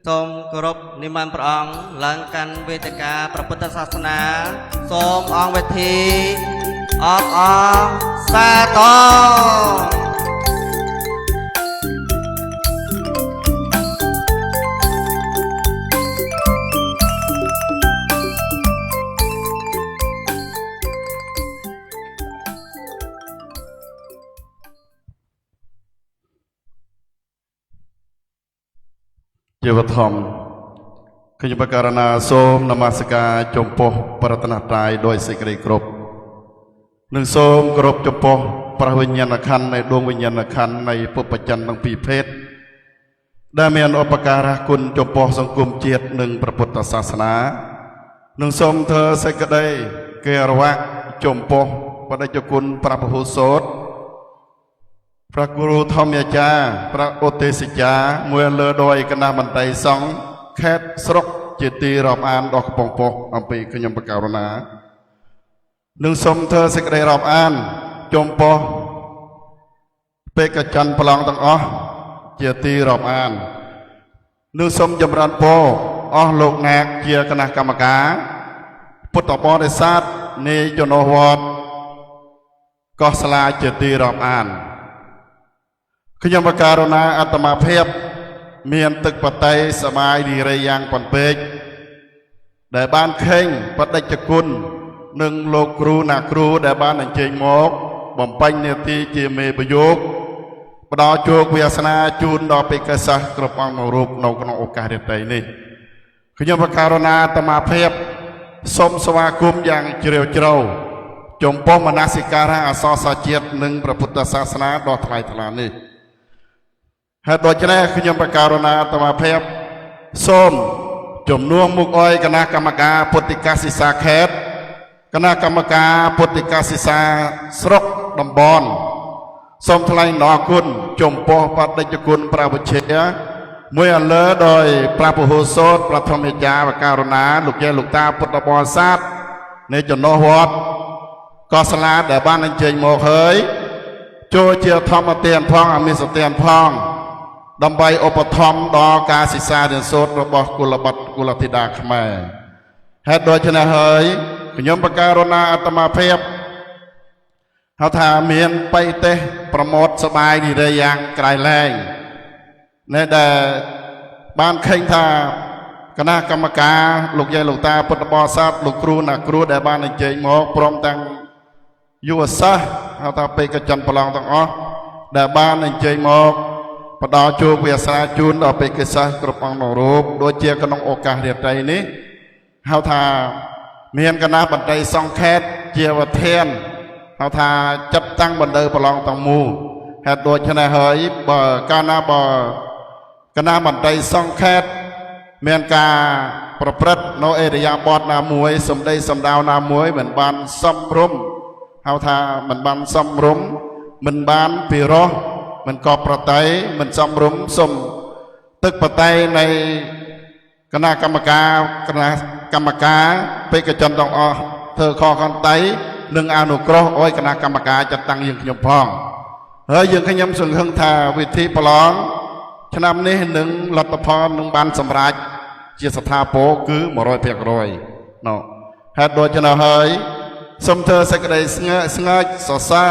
សូមគោរពនិមន្តព្រះអង្គឡើងកាន់វេទិកាព្រះពុទ្ធសាសនាសូមអង្គវេធីអបអរសាទរជាវធម្មខ្ញុំបករណាសូមនមស្ការចំពោះប្រតនត្រ័យដោយសេចក្តីគោរពនិងសូមគោរពចំពោះព្រះវិញ្ញាណក្ខន្ធនៃដួងវិញ្ញាណក្ខន្ធនៃពុព្វចិនទាំងពីរភេទដែលមានឧបការៈគុណចំពោះសង្គមជាតិនិងព្រះពុទ្ធសាសនានិងសូមធ្វើសេចក្តីគិរវៈចំពោះបដិជគុណព្រះពហុសូត្រព្រះគ្រូធម្មអាចារ្យព្រះឧទេសចារ្យមួយលើដោយគណៈមន្ត្រីសង្ឃខេត្តស្រុកជាទីរាប់អានដល់កំពង់ពោធិ៍អំពីខ្ញុំបកករណានឹងសូមធ្វើសេចក្តីរាប់អានចំពោះបេក្ខជនប្រឡងទាំងអស់ជាទីរាប់អាននឹងសូមចម្រើនពរអស់លោកអ្នកជាគណៈកម្មការពុទ្ធបរិស័ទនៃចំណុះវត្តកោះស្លាជាទីរាប់អានខ្ញុំបកករណាអាត្មាភាពមានទឹកបតីសបាយរីរៃយ៉ាងប៉ុនពេកដែលបានខេងបដិជគុណនិងលោកគ្រូណាគ្រូដែលបានអញ្ជើញមកបំពេញនាទីជាមេប្រយោគផ្ដល់ជោគវាសនាជូនដល់បេក្ខសិស្សគ្រប់អង្គមួយរូបនៅក្នុងឱកាសរាត្រីនេះខ្ញុំបកករណាអាត្មាភាពសូមស្វាគមន៍យ៉ាងជ្រាលជ្រៅចំពោះមនសិការៈអសរសាស្ត្រជាតិនិងព្រះពុទ្ធសាសនាដ៏ថ្លៃថ្លានេះហើយដូច្នេះខ្ញុំបកករណាអាត្មាភាពសូមជំនួសមុខអយគណៈកម្មការពុទ្ធិកាសិសាខេត្តគណៈកម្មការពុទ្ធិកាសិសាស្រុកតំបន់សូមថ្លែងអំណរគុណចំពោះបដិជគុណព្រះវិជ្ជាមួយអលើដោយព្រះពហុសូត្រប្រធមអាចារ្យបកករណាលោកយាយលោកតាពុទ្ធបរិស័ទនៃចំណុះវត្ត ก็สลาแต่บ้านอันเจงโมกเฮยโจเจียทอมมาเตียนพองอามิสเตียนพองดำใบอุปธรรมดอการศึกษาเรียนโสดระบบกุลบัตกุลธิดาขมาเหตุโดยชนะเฮยขยมประการณาอัตมาเพียบเขาถาเมียนไปเตะประโมทสบายดีได้ยังไกลแรงในแต่บ้านเข่งทาคณะกรรมการลูกใหญ่ลูกตาพุทธบริษัทลูกครูนักครูได้บ้านในเจงโมกพร้อมตั้งยูวซะเขาถาไปกระจันพลังตั้งอ๋อได้บ้านในเจงโมกปดาจูเวียสาจูนเอาไปกิจกรรมองนรูปโดยเจียกันองโอกาสเดียดใจนี้เขาถาเมียนคณะบันไดซองแคทเจียวเทียนเขาถาจับตั้งบันไดพลังตั้งมูเหตุโดยชนะเฮยบ่กานาบ่คณะบันไดซองแคทเมียนกาประพฤติโนเอริยาบอดนามวยสมได้สมดาวนามวยเหมือนบานซ้ำรุมเขาถาเหมือนบานซ้ำรุมเหมือนบานปีโรมันกอบประไตมันซ้ำรุมสมตึกประไตในคณะกรรมการไปกระจันต้องอเธอคอคันไตหนึ่งอนุกรห์โอ้ยคณะกรรมการจัดตั้งยังขยมพองเฮ้ยยังขยมส่วนเครื่องทาวิธีประลองฉะนั้นนี้หนึ่งรัตพรหนึ่งบานสำราญเจียสถาโปคือมรอยเพียกรอยเนาะเหตุโดยชนะเฮ้ยสมเธอสักใดสงะสอซา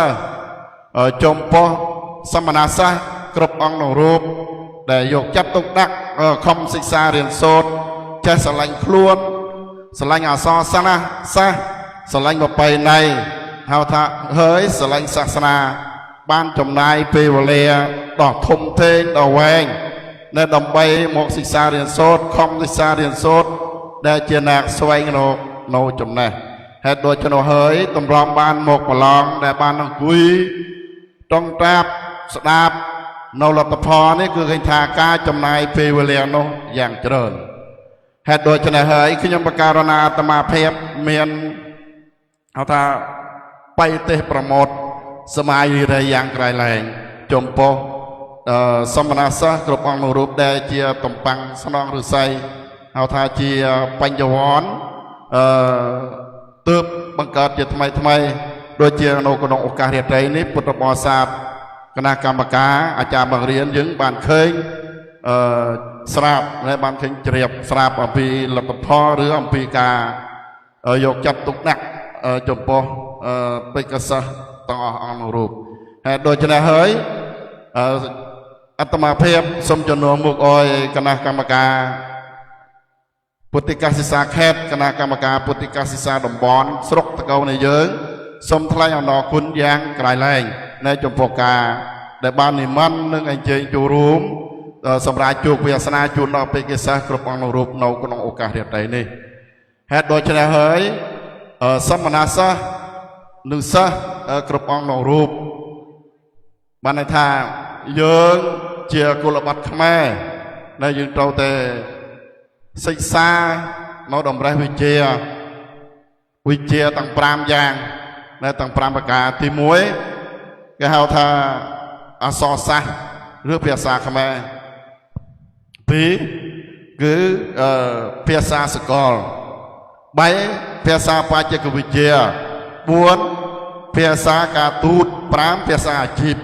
จมปอสมณะซะกรบองนรูปแต่ยกจับตุกดักคอมศึกษาเรียนโสดใจสลายคล้วนสลายอาซอซะนะซะสลายมาไปในเฮาทะเฮ้ยสลายศาสนาบ้านจมนายเปวเลียดอกทมเทงดอกแวงในดำใบหมกศึกษาเรียนโสดคอมศึกษาเรียนโสดได้เจนักสวยโนจมแน่เหตุโดยชนเฮยตำรองบ้านหมกปลองแต่บ้านต้องคุยต้องแทบสดาบนรัตพรนี่คือการทาการจำนายเปวเลียนอย่างเจริญเหตุโดยชนะเฮยขึ้นยมประการณาตมาเพียบเมียนเอาทาไปเตะประโมทสมัยไรอย่างไกลแรงจมโปสมณะซะกรบองนรูปได้เจียตมปังสนองหรือไซเอาทาเจียปัญญวรตืบบังเกิดเจียทำไมโดยเจียโนกนองโอกาสเหตุใดนี้พุทธบริษัทคณะกรรมการอาจารย์บางเรียนยึงบานเคยสราบในบานเคยเจียบสราบอภิรัตพอหรืออภิกายกจับตุกนักจมโปไปกษะต่อองนรูปโดยชนะเฮยอัตมาเพียบสมจนวมุกออยคณะกรรมการปุติกาศิษาแคทคณะกรรมการปุติกาศิษาดมบอนสรกตะเกาในเยิงสมทลายอนอคุณยางไกลแรงในจมโปกาแต่บ้านนิมันนึงไอเจงจูรุมสำราญจูกเวียสนาจูนอไปกิสากรบองนรูปนกนองโอกาสเดียดใดนี่เหตุโดยชนะเฮยสมณะซะหนึ่งซะกรบองนรูปบ้านในทางเยิงเจียกุลบัตขแม่ในยึงเตาเตศึกษาโนดมไรวิเจียต่างปรามยางในต่างปรามประกาศที่มวยก็เฮาทาอาซอซะหรือเพียซาขแม่ปีคือเพียซาสกอลใบเพียซาปาเจกวิเจียบวนเพียซากาตูดปรามเพียซาจีบ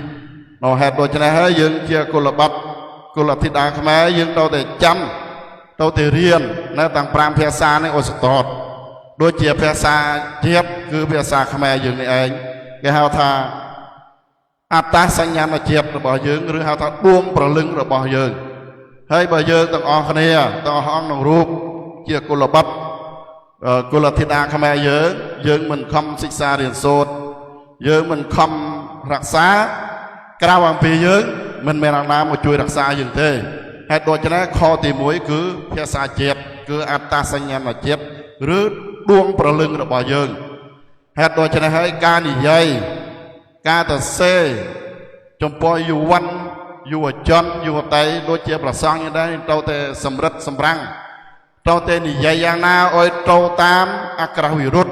เราเหตุโดยชนะให้ยึงเจียกุลบัตกุลธิดาขแม่ยึงเราแต่จำเราแต่เรียนในต่างปรามเพียซาในโอสตอดโดยเจียเพียซาเจียบคือเพียซาขแม่ยึงในเองก็เฮาทาอัตตาสัญญาณเจียบระบอบยืงหรือหาทางดวงประลึงระบอบยืงให้บ่ยืงต้องออกคะแนนต้องห้องนองรูปเกี่ยวกุลบัตกุลธิดาขแม่ยืงมันคำศึกษาเรียนโสดยืงมันคำรักษากระวังปียืงมันไม่รักน้ำมาช่วยรักษายืงเท่ให้โดยฉะนั้นข้อที่มวยคือเพียซาเจียบคืออัตตาสัญญาณเจียบหรือดวงประลึงระบอบยืงให้โดยฉะนั้นให้การใหญ่กาตเซจมปอยอยู่วันอยู่จนอยู่ไตโดยเจียประสังยังได้เราแต่สำรัดสำรังเราแต่นิยายางนาโอยเราตามอักราวิรุธ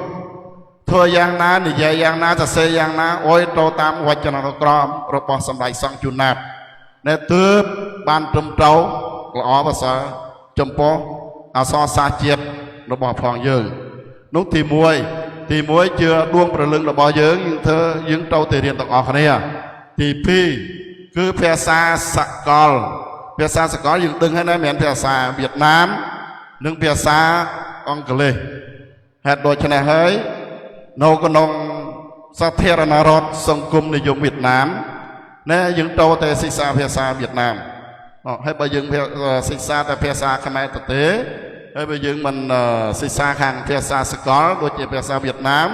เธอยางนานิยายางนาจะเซยางนาโอยเราตามวัจนกรมเราปอสำไรสังจุนับในตืบบานจมเต้ากล่อภาษาจมปออาซอซาเจียบเราบอกพองยืนนุตีมวย ទី1ជាដួងព្រលឹងរបស់យើងធ្វើយើងត្រូវតែរៀនទាំងអស់គ្នាទី2គឺភាសាសកលភាសាសកលយើងដឹងហើយណាមិនមែនភាសាវៀតណាមនិងភាសាអង់គ្លេសហេតុដូច្នេះហើយនៅក្នុងសាធារណរដ្ឋសង្គមនិយមវៀតណាមណែយើងត្រូវតែសិក្សាភាសាវៀតណាមហើយបើយើងសិក្សាតែភាសាខ្មែរទៅទេហើយបើយើងមិនសិក្សាខាងភាសាសកលដូចជាភាសាវៀតណាម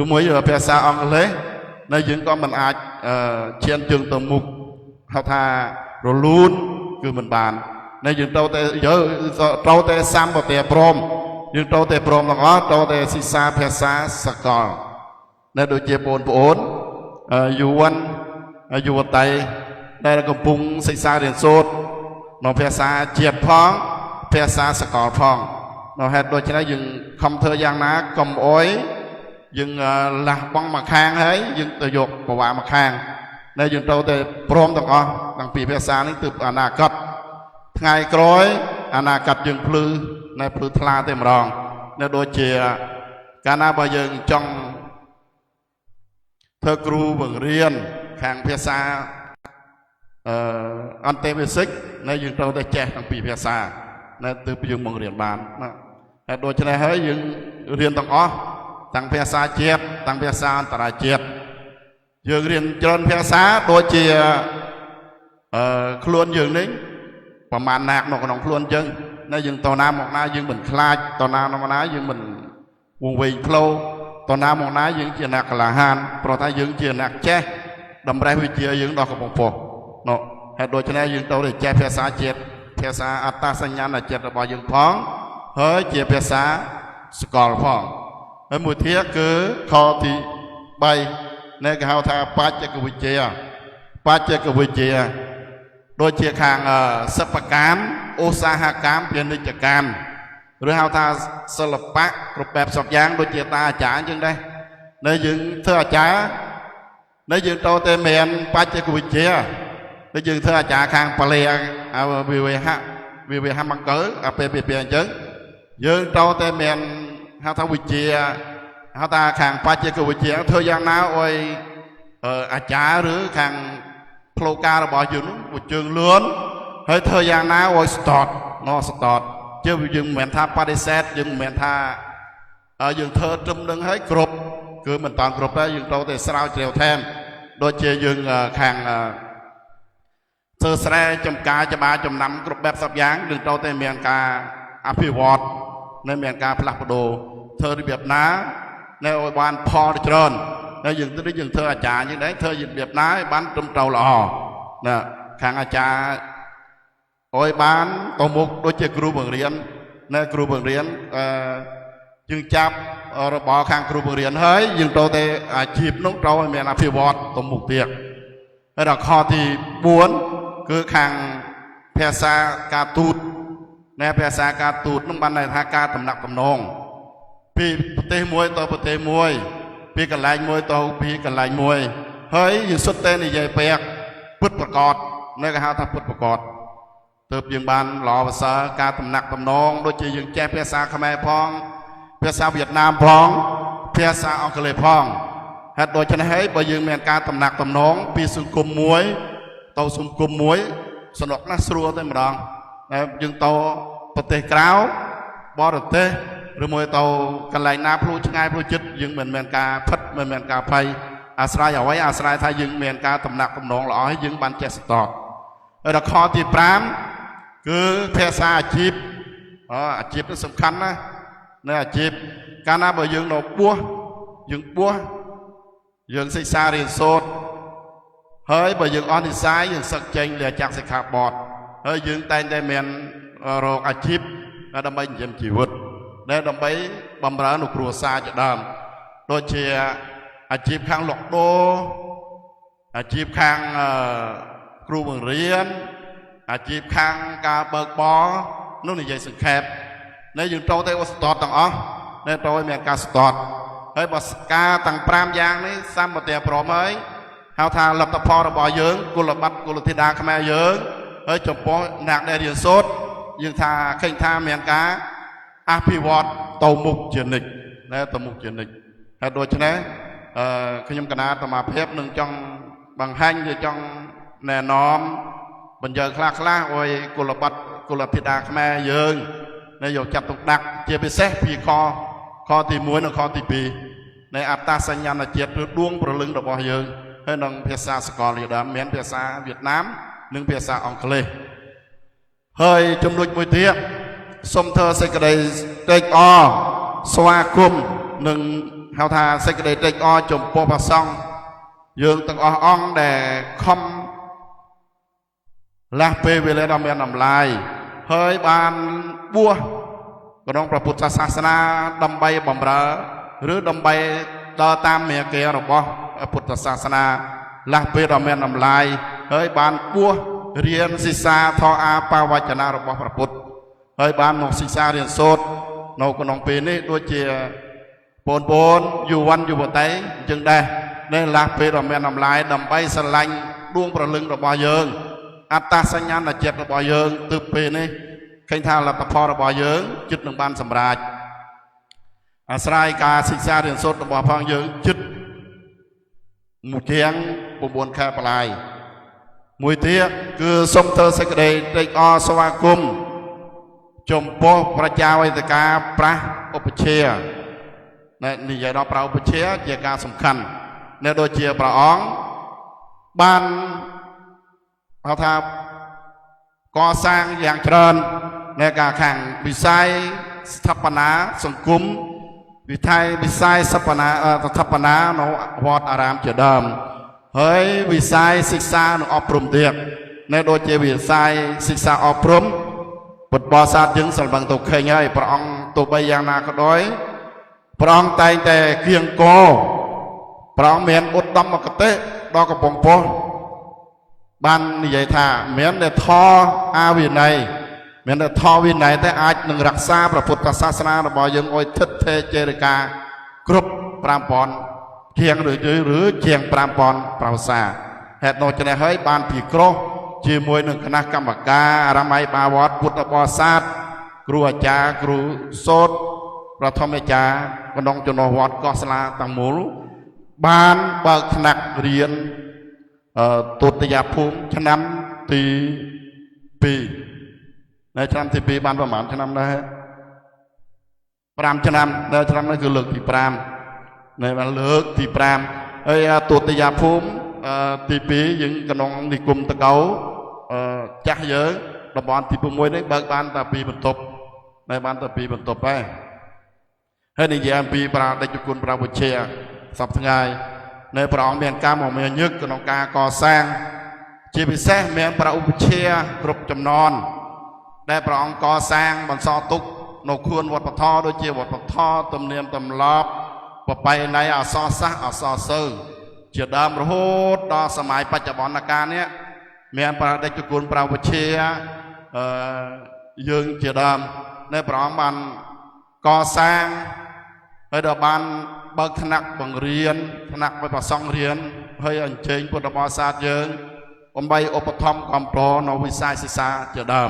ឬមួយភាសាអង់គ្លេសនៅយើងក៏មិនអាចឈានជើងទៅមុខហៅថារលូនគឺមិនបាននៅយើងត្រូវតែសម្បទាព្រមយើងត្រូវតែព្រមទាំងអស់ត្រូវតែសិក្សាភាសាសកលនៅដូចជាបងប្អូនយុវតីដែលកំពុងសិក្សារៀនសូត្រនៅភាសាជាតិផងភាសាសកលផងនៅហេតុដូច្នេះយើងខំធ្វើយ៉ាងណាកុំអុយយើងលះបង់មកខាងហើយយើងទៅយកប្រវាមកខាងដែលយើងត្រូវតែព្រមទាំងអស់តាំងពីភាសានេះទើបអនាគតថ្ងៃក្រោយអនាគតយើងភ្លឺនៅភ្លឺថ្លាតែម្ដងនៅដូចជាកាលណាបើយើងចង់ធ្វើគ្រូបង្រៀនខាងភាសាអន្តេបេសិកនៅយើងត្រូវតែចេះតាំងពីភាសានៅទើបយើងបង្រៀនបានណាហើយដូច្នេះហើយយើងរៀនទាំងអស់ទាំងភាសាជាតិទាំងភាសាអន្តរជាតិយើងរៀនច្រើនភាសាដូចជាខ្លួនយើងនេះប្រមាណណាកនៅក្នុងខ្លួនយើងនៅយើងតណាមកណាយើងមិនខ្លាចតណាមកណាយើងមិនវង្វេងផ្លូវតណាមកណាយើងជាអ្នកក្លាហានព្រោះថាយើងជាអ្នកចេះតម្រេះវិជាយើងដល់កំពង់ពោះនោះហើយដូច្នេះយើងត្រូវតែចេះភាសាជាតិភាសាអត្តសញ្ញាណជាតិរបស់យើងផងហើយជាភាសាសកលផងហើយមួយទៀតគឺខទី3នៃគេហៅថាបច្ចេកវិទ្យាដូចជាខាងសិប្បកម្មឧស្សាហកម្មពាណិជ្ជកម្មឬហៅថាសិល្បៈគ្រប់បែបសពយ៉ាងដូចជាតាអាចារ្យអញ្ចឹងដែរនៅយើងធ្វើអាចារ្យនៅយើងទៅតែមានបច្ចេកវិទ្យាដូចយើងធ្វើអាចារ្យខាងបលិវិវេហមង្គលអាពេលអញ្ចឹងយើងទៅតែមានហៅថាវិទ្យាហៅថាខាងបច្ចេកវិទ្យាធ្វើយ៉ាងណាឲ្យអាចារ្យឬខាងផ្លូវការរបស់យើងនោះជើងលឿនហើយធ្វើយ៉ាងណាឲ្យស្តតជើយើងមិនមែនថាបដិសេធយើងមិនមែនថាយើងធ្វើត្រឹមនឹងហើយគ្រប់គឺមិនតាន់គ្រប់ទេយើងត្រូវតែស្រាវជ្រាវថែមដូចជាយើងខាងធ្វើស្រែចម្ការច្បារចំណាំគ្រប់បែបសពយ៉ាងយើងត្រូវតែមានការអភិវឌ្ឍនិងមានការផ្លាស់ប្ដូរធ្វើរបៀបណានៅឲ្យបានផលច្រើនហើយយើងធ្វើអាចារ្យយ៉ាងដែរធ្វើរបៀបណាឲ្យបានត្រឹមត្រូវល្អណាខាងអាចារ្យឲ្យបានទៅមុខដូចជាគ្រូបង្រៀននៅគ្រូបង្រៀនយើងចាប់របស់ខាងគ្រូបង្រៀនហើយយើងត្រូវតែអាជីពនោះត្រូវឲ្យមានអភិវឌ្ឍទៅមុខទៀតហើយដល់ខទី4គឺខាងភាសាការទូតភាសាការទូតនោះបានន័យថាការតំណាក់តំណងពីប្រទេសមួយទៅប្រទេសមួយពីកន្លែងមួយទៅពីកន្លែងមួយហើយយើងសុទ្ធតែនិយាយពាក្យពិតប្រកបនៅគេហៅថាពិតប្រកបទើបយើងបានល្អប្រសើរការតំណាក់តំណងដូចជាយើងចេះភាសាខ្មែរផងភាសាវៀតណាមផងភាសាអង់គ្លេសផងហេតុដូច្នេះហើយបើយើងមានការតំណាក់តំណងពីសង្គមមួយទៅសង្គមមួយสนุกណាស់ស្រួលតែម្ដងយើងទៅប្រទេសក្រៅបរទេសឬមួយទៅកន្លែងណាភ្លូឆ្ងាយភ្លូជិតយើងមិនមានការផិតមិនមានការភ័យអាស្រ័យអ្វីអាស្រ័យថាយើងមានការតំណាក់តំណងល្អហើយយើងបានចេះស្ទាត់ហើយដល់ខទី5គឺភាសាអាជីពអាជីពនេះសំខាន់ណាស់នៅអាជីពកាលណាបើយើងនៅបួសយើងសិក្សារៀនសូត្រហើយបើយើងអត់និស័យយើងសឹកចេញលះចាក់សិក្ខាបទហើយយើងតែងតែមានរកអាជីពដើម្បីចិញ្ចឹមជីវិតដើម្បីបម្រើនៅគ្រួសារជាដើមដូចជាអាជីពខាងលក់ដូរអាជីពខាងគ្រូបង្រៀនអាជីពខាងការបើកបរនោះនិយាយសង្ខេបយើងត្រូវតែស្ទាត់ទាំងអស់ត្រូវឲ្យមានការស្ទាត់ហើយបើការទាំង5យ៉ាងនេះសម្បទាព្រមហើយហៅថាលទ្ធផលរបស់យើងគុលបត្តិគុលធីតាខ្មែរយើងហើយចំពោះអ្នកដែលរៀនសូត្រយើងថាឃើញថាមានការអភិវឌ្ឍទៅមុខជានិច្ចទៅមុខជានិច្ច ហើយដូច្នេះខ្ញុំកណាតមាភិបនឹងចង់បង្ហាញឬចង់ណែនាំបញ្ញើខ្លះអុយគុលបត្តិគុលភិតាខ្មែរយើងនៅយកចាត់ទុកដាក់ជាពិសេសពីខទី1និងខទី2នៃអត្តសញ្ញាណជាតិឬដួងព្រលឹងរបស់យើងហើយនឹងភាសាសកលជាដើមមានភាសាវៀតណាមនិងភាសាអង់គ្លេសហើយចំណុចមួយទៀតសូមធ្វើសេចក្តីត្រេកអរស្វាគមន៍និងហៅថាសេចក្តីត្រេកអរចំពោះព្រះសង្ឃយើងទាំងអស់អង្គដែលខំលះពេលវេលាដ៏មានតម្លៃហើយបានបួសក្នុងព្រះពុទ្ធសាសនាដើម្បីបម្រើឬដើម្បីដើរតាមមាគ៌ារបស់ពុទ្ធសាសនាលះពេលដ៏មានតម្លៃហើយបានបួសរៀនសិក្សាធម៌អាបាវចនារបស់ព្រះពុទ្ធហើយបានមកសិក្សារៀនសូត្រនៅក្នុងពេលនេះដូចជាបងប្អូនយុវ័នយុវតីអញ្ចឹងដែរនេះលះពេលដ៏មានតម្លៃដើម្បីស្រឡាញ់ដួងព្រលឹងរបស់យើងអត្តសញ្ញាណជាតិរបស់យើងទើបពេលនេះឃើញថាលទ្ធផលរបស់យើងជិតនឹងបានសម្រេចអាស្រ័យការសិក្សារៀនសូត្ររបស់ផងយើងជិតមួយជាង9ខែបន្លាយមួយទៀតគឺសូមធ្វើសេចក្តីត្រេកអរស្វាគមន៍ចំពោះប្រជាវេទិកាប្រាស់ឧបជានិយាយដល់ប្រាស់ឧបជាជាការសំខាន់នៅដូចជាព្រះអង្គបានហៅថាកសាងយ៉ាងច្រើននៅការខាងវិស័យស្ថាបនាសង្គមវិស័យស្ថាបនានៅវត្តអារាមជាដើមហើយវិស័យសិក្សានិងអប់រំទៀតនៅដូចជាវិស័យសិក្សាអប់រំពុទ្ធបរិស័ទយើងសម្លឹងទៅឃើញហើយព្រះអង្គទោះបីយ៉ាងណាក៏ដោយព្រះអង្គតែងតែគៀងគរព្រះអង្គមានឧត្តមគតិដល់កំពង់ពោធិ៍បាននិយាយថាមានតែធម៌អាវិន័យមានតែធម៌វិន័យតែអាចនឹងរក្សាព្រះពុទ្ធសាសនារបស់យើងឲ្យថិតថេរចេរិកាគ្រប់5000ជាងឬជាង5000ប្រវសាហេតុនោះចំណេះហើយបានពិគ្រោះជាមួយនឹងគណៈកម្មការអារម័យបាវត្តពុទ្ធបរិស័ទគ្រូអាចារ្យគ្រូសូត្រប្រធមអាចារ្យក្នុងចំណោះវត្តកោះស្លាទាំងមូលបានបើកថ្នាក់រៀនទុតិយភូមិឆ្នាំទី2នៅឆ្នាំទី2បានប្រហែលឆ្នាំដែរ5ឆ្នាំនៅឆ្នាំនេះគឺលើកទី5នៅបានលើកទី5ហើយទុតិយភូមិទី2យើងក្នុងនិគមតកៅចាស់យើងតំបន់ទី6នេះបើកបានតែ2បន្ទប់នៅបានតែ2បន្ទប់ដែរហើយនិយាយអំពីប្រាដេចគុណព្រះវិជាសពថ្ងៃនៅព្រះអង្គមានការមកមានញឹកក្នុងការកសាងជាពិសេសមានព្រះឧបជាគ្រប់ចំណន់ដែលព្រះអង្គកសាងបន្សល់ទុកនៅខ្លួនវត្តពធដូចជាវត្តពធទំនៀមទម្លាប់ប្រពៃណីអក្សរសាស្ត្រអក្សរសិល្ប៍ជាដើមរហូតដល់សម័យបច្ចុប្បន្នកាលនេះមានព្រះដេចគុណព្រះវិជាយើងជាដើមនៅព្រះអង្គបានកសាងហើយដល់បានបើកថ្នាក់បង្រៀនថ្នាក់វិបស្សង្ឃរៀនហើយអញ្ជើញពុទ្ធបរិស័ទយើងដើម្បីឧបត្ថម្ភគាំទ្រនៅវិស័យសិក្សាជាដើម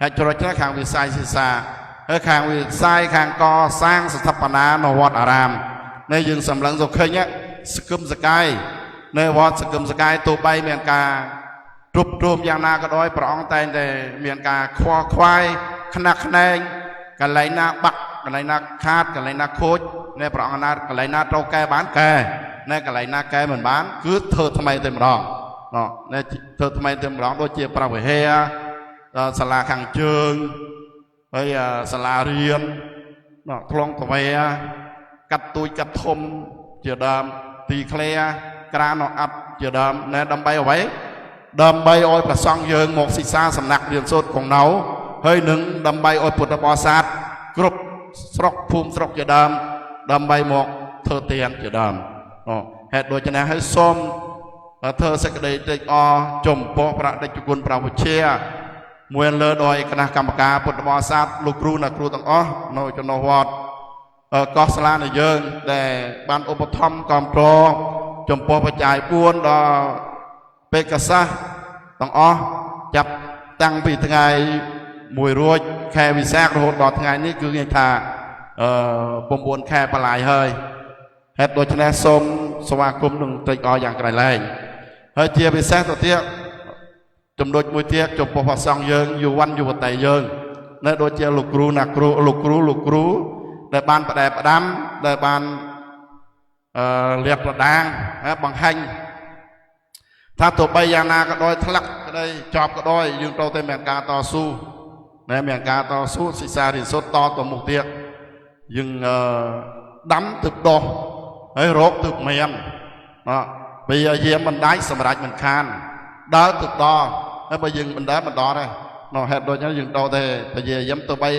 ហើយជ្រោះជ្រែកខាងវិស័យសិក្សាហើយខាងវិស័យខាងកសាងស្ថាបនានៅវត្តអារាមនេះយើងសម្លឹងទៅឃើញសកឹមសកាយនៅវត្តសកឹមសកាយទោះបីមានការទ្រពទ្រោមយ៉ាងណាក៏ដោយព្រះអង្គតែងតែមានការខ្វល់ខ្វាយខ្នះខ្នែងកន្លែងណាបាក់កន្លែងណាខាតកន្លែងណាខូចនៅព្រះអង្គណាកន្លែងណាត្រូវកែបានកែនៅកន្លែងណាកែមិនបានគឺធ្វើថ្មីតែម្ដងនៅធ្វើថ្មីតែម្ដងដូចជាប្រវេហាសាលាខាងជើងហើយសាលារៀនខ្លងទ្វេកាត់ទួយកាត់ធំជាដើមទីធ្លាក្រានអត់ជាដើមណែដើម្បីអ្វីដើម្បីឲ្យព្រះសង្ឃយើងមកសិក្សាសំណាក់រៀនសូត្រគង់នៅហើយនឹងដើម្បីឲ្យពុទ្ធបរិស័ទគ្រប់ស្រុកភូមិស្រុកជាដើមដើម្បីមកធ្វើទានជាដើមហេតុដូច្នេះហើយសូមធ្វើសេចក្តីត្រេកអរចំពោះព្រះដេចគុណព្រះវិជាមួយលើដោយគណៈកម្មការពុទ្ធបរិស័ទលោកគ្រូអ្នកគ្រូទាំងអស់នៅចំណុះវត្តកោះស្លានៃយើងដែលបានឧបត្ថម្ភគាំទ្រចំពោះបច្ច័យ4ដល់បេក្ខសាសទាំងអស់ចាប់តាំងពីថ្ងៃ1រួចខែវិសាខរហូតដល់ថ្ងៃនេះគឺនិយាយថា9ខែបន្លាយហើយ ហេតុដូច្នេះសូមស្វាគមន៍នឹងត្រេកអរយ៉ាងក្រៃលែងហើយជាពិសេសទៅទៀតចំណុចមួយទៀតចំពោះព្រះសង្ឃយើងយុវ័នយុវតីយើងនៅដូចជាលោកគ្រូណាគ្រូលោកគ្រូដែលបានបដែផ្ដាំដែលបានលៀបប្រដាងបង្ហាញថាទោះបីយ៉ាងណាក៏ដោយធ្លាក់ក៏ដោយជាប់ក៏ដោយយើងត្រូវតែមានការតស៊ូមានការតស៊ូសិក្សារៀនសូត្រតទៅមុខទៀតយើងដាំទឹកដោះហើយរកទឹកមានពេលយាមបណ្ដាច់សម្រាប់មិនខានដើរទឹកដោះហើយបើយើងមិនដើរមិនដល់ទេហេតុដូចនេះយើងត្រូវតែពជាយាមទៅបី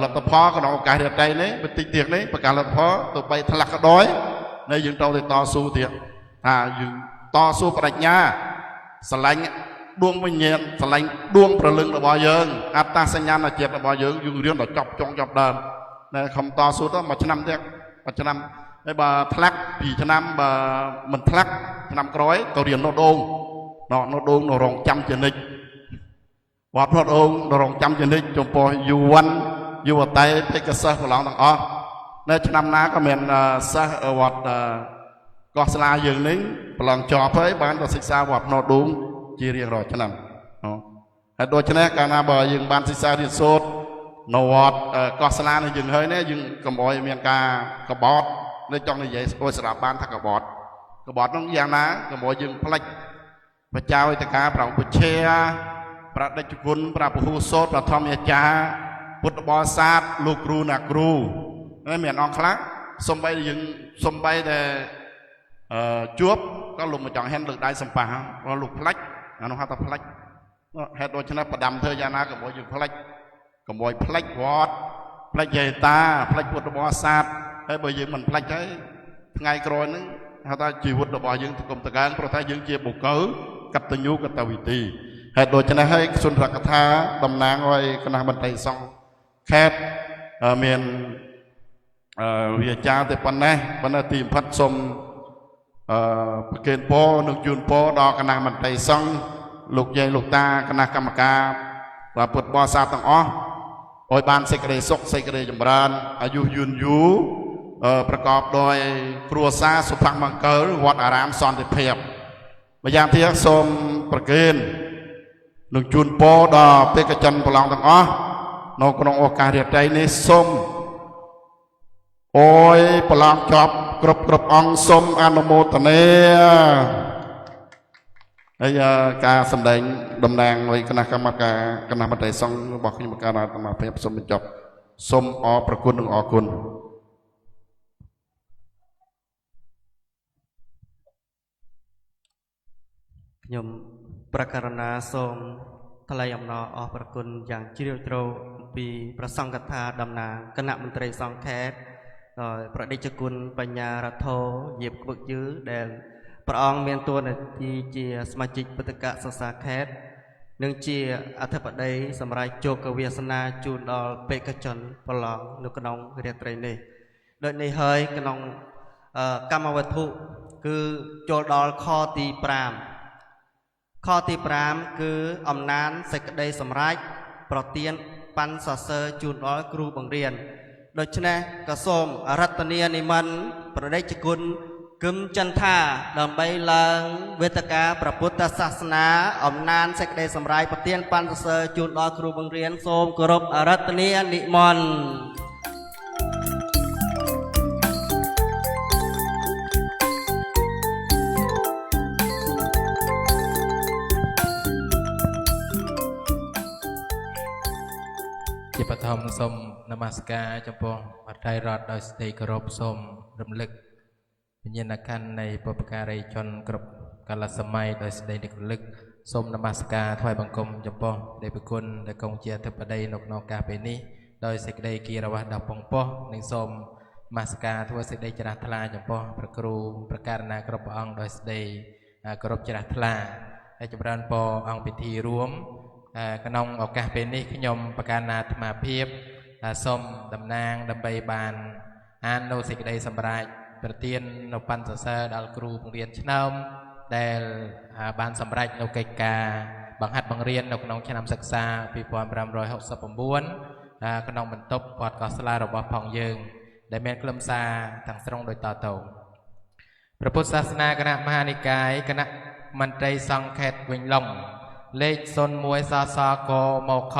លទ្ធផលក្នុងឱកាសរាត្រីនេះបន្តិចទៀតនេះប្រកាសលទ្ធផលទៅបីធ្លាក់ក៏ដោយនៅយើងត្រូវតែតស៊ូទៀតយើងតស៊ូប្រាជ្ញាស្រឡាញ់ដួងវិញ្ញាណស្រឡាញ់ដួងប្រលឹងរបស់យើងអត្តសញ្ញាណជាតិរបស់យើងរៀនដល់ចប់ចុងចប់ដើមតែខំតស៊ូទៅមួយឆ្នាំទៀតមួយឆ្នាំហើយបើធ្លាក់2ឆ្នាំបើមិនធ្លាក់ឆ្នាំក្រោយក៏រៀននៅដូងនៅរងចាំជានិច្ចវត្តភ្នត់អូងនៅរងចាំជានិច្ចចំពោះយុវ័នយុវតីបេក្ខសិស្សប្រឡងទាំងអស់នៅឆ្នាំណាក៏មានសិស្សវត្តកោះស្លាយើងនេះប្រឡងជាប់ហើយបានទៅសិក្សាវត្តភ្នត់អូងជារៀងរាល់ឆ្នាំហើយដូច្នេះកាលណាបើយើងបានសិក្សារៀនសូត្រនៅវត្តកោះស្លានេះយើងហើយនេះយើងកុំអោយមានការកបត់នៅចង់និយាយស្គាល់ស្ដាប់បានថាកបត់នោះយ៉ាងណាកុំអោយយើងផ្លិចបច្ច័យតកាប្រងពុជាប្រដេជគុណព្រះពហុសូត្រព្រះធម្មអាចារ្យពុទ្ធបរិស័ទលោកគ្រូអ្នកគ្រូហើយមានអង្គខ្លះសំបីយើងសំបីតែជួបក៏លោកមិនចង់ហែនលើកដៃសម្ប៉ះលោកផ្លិចអានោះហៅថាផ្លិចហេតុដូច្នេះប្រដាំធ្វើយ៉ាងណាកុំឲ្យយើងផ្លិចកុំឲ្យផ្លិចវត្តផ្លិចយេតាផ្លិចពុទ្ធបរិស័ទហើយបើយើងមិនផ្លិចទេថ្ងៃក្រោយហ្នឹងហៅថាជីវិតរបស់យើងគុំតកើងព្រោះថាយើងជាបុគ្គលកតញ្ញូកតវិធីហេតុដូច្នេះហើយសុនរកថាតំណាងឲ្យគណៈមន្ត្រីសង្ឃខេត្តមានវាចាតែប៉ុណ្ណេះទីបំផុតសូមប្រកេនពរនឹងជូនពរដល់គណៈមន្ត្រីសង្ឃលោកយាយលោកតាគណៈកម្មការព្រះពុទ្ធបរិស័ទទាំងអស់ឲ្យបានសេចក្តីសុខសេចក្តីចម្រើនអាយុយឺនយូរប្រកបដោយគ្រួសារសុភមង្គលវត្តអារាមសន្តិភាពម្យ៉ាងទៀតសូមប្រកេននឹងជូនពរដល់បេក្ខជនប្រឡងទាំងអស់នៅក្នុងឱកាសរាត្រីនេះសូមអូយប្រឡងចប់គ្រប់អង្គសូមអនុមោទនាហើយការសម្ដែងតំណាងឲ្យគណៈកម្មការគណៈមន្ត្រីសង្ឃរបស់ខ្ញុំការអាត្មាភាពសូមបញ្ចប់សូមអរព្រគុណនិងអរគុណខ្ញុំប្រកាសណាសូមថ្លែងអំណរអរព្រគុណយ៉ាងជ្រាលជ្រៅពីព្រះសង្ឃកថាតំណាងគណៈមន្ត្រីសង្ឃខេត្តដោយប្រដេជគុណបញ្ញារដ្ឋោយាបក្បឹកយឺដែលព្រះអង្គមានតួនាទីជាសមាជិកពុទ្ធកសាសនាខេត្តនិងជាអធិបតីសម្រាប់ជោគវាសនាជូនដល់បេក្ខជនប្រឡងនៅក្នុងរាត្រីនេះដូចនេះហើយក្នុងកម្មវត្ថុគឺចូលដល់ខទី5ខទី5គឺអំណាចសេចក្តីសម្រេចប្រទានប៉ាន់សរសើរជូនដល់គ្រូបង្រៀនដូច្នេះក៏សូមរតនានិមន្តប្រដេជគុណគឹមចន្ទថាដើម្បីឡើងវេទិកាព្រះពុទ្ធសាសនាអំណាចសេចក្តីសម្រេចប្រទានប៉ាន់សរសើរជូនដល់គ្រូបង្រៀនសូមគោរពរតនានិមន្តជាបឋមសូមនមស្ការចំពោះបត្រៃរដ្ឋដោយស្ដីគោរពសូមរំលឹកវិញ្ញាណក្ខន្ធនៃបុព្វការីជនគ្រប់កាលសម័យដោយស្ដីនឹករលឹកសូមនមស្ការថ្វាយបង្គំចំពោះព្រះគុណដែលគង់ជាអធិបតីនៅក្នុងការពេលនេះដោយសេចក្តីគិរវៈដល់ពងពោះនិងសូមនមស្ការធ្វើសេចក្តីជ្រះថ្លាចំពោះព្រះគ្រូប្រការណាគ្រប់ព្រះអង្គដោយស្ដីគោរពជ្រះថ្លាហើយចម្រើនពរអង្គពិធីរួមក្នុងឱកាសពេលនេះខ្ញុំប្រកាសណាអាត្មាភាពសូមតំណាងដើម្បីបានអាននៅសេចក្តីសម្រេចប្រទាននៅប៉ាន់សរសើរដល់គ្រូបង្រៀនឆ្នើមដែលបានសម្រេចនៅកិច្ចការបង្ហាត់បង្រៀននៅក្នុងឆ្នាំសិក្សា2569ក្នុងបន្ទប់វត្តកោះស្លារបស់ផងយើង ដែលមានខ្លឹមសារទាំងស្រុងដោយតទៅព្រះពុទ្ធសាសនាគណៈមហានិកាយគណៈមន្ត្រីសង្ឃខេត្តវិញឡុងលេខ01សសកមកខ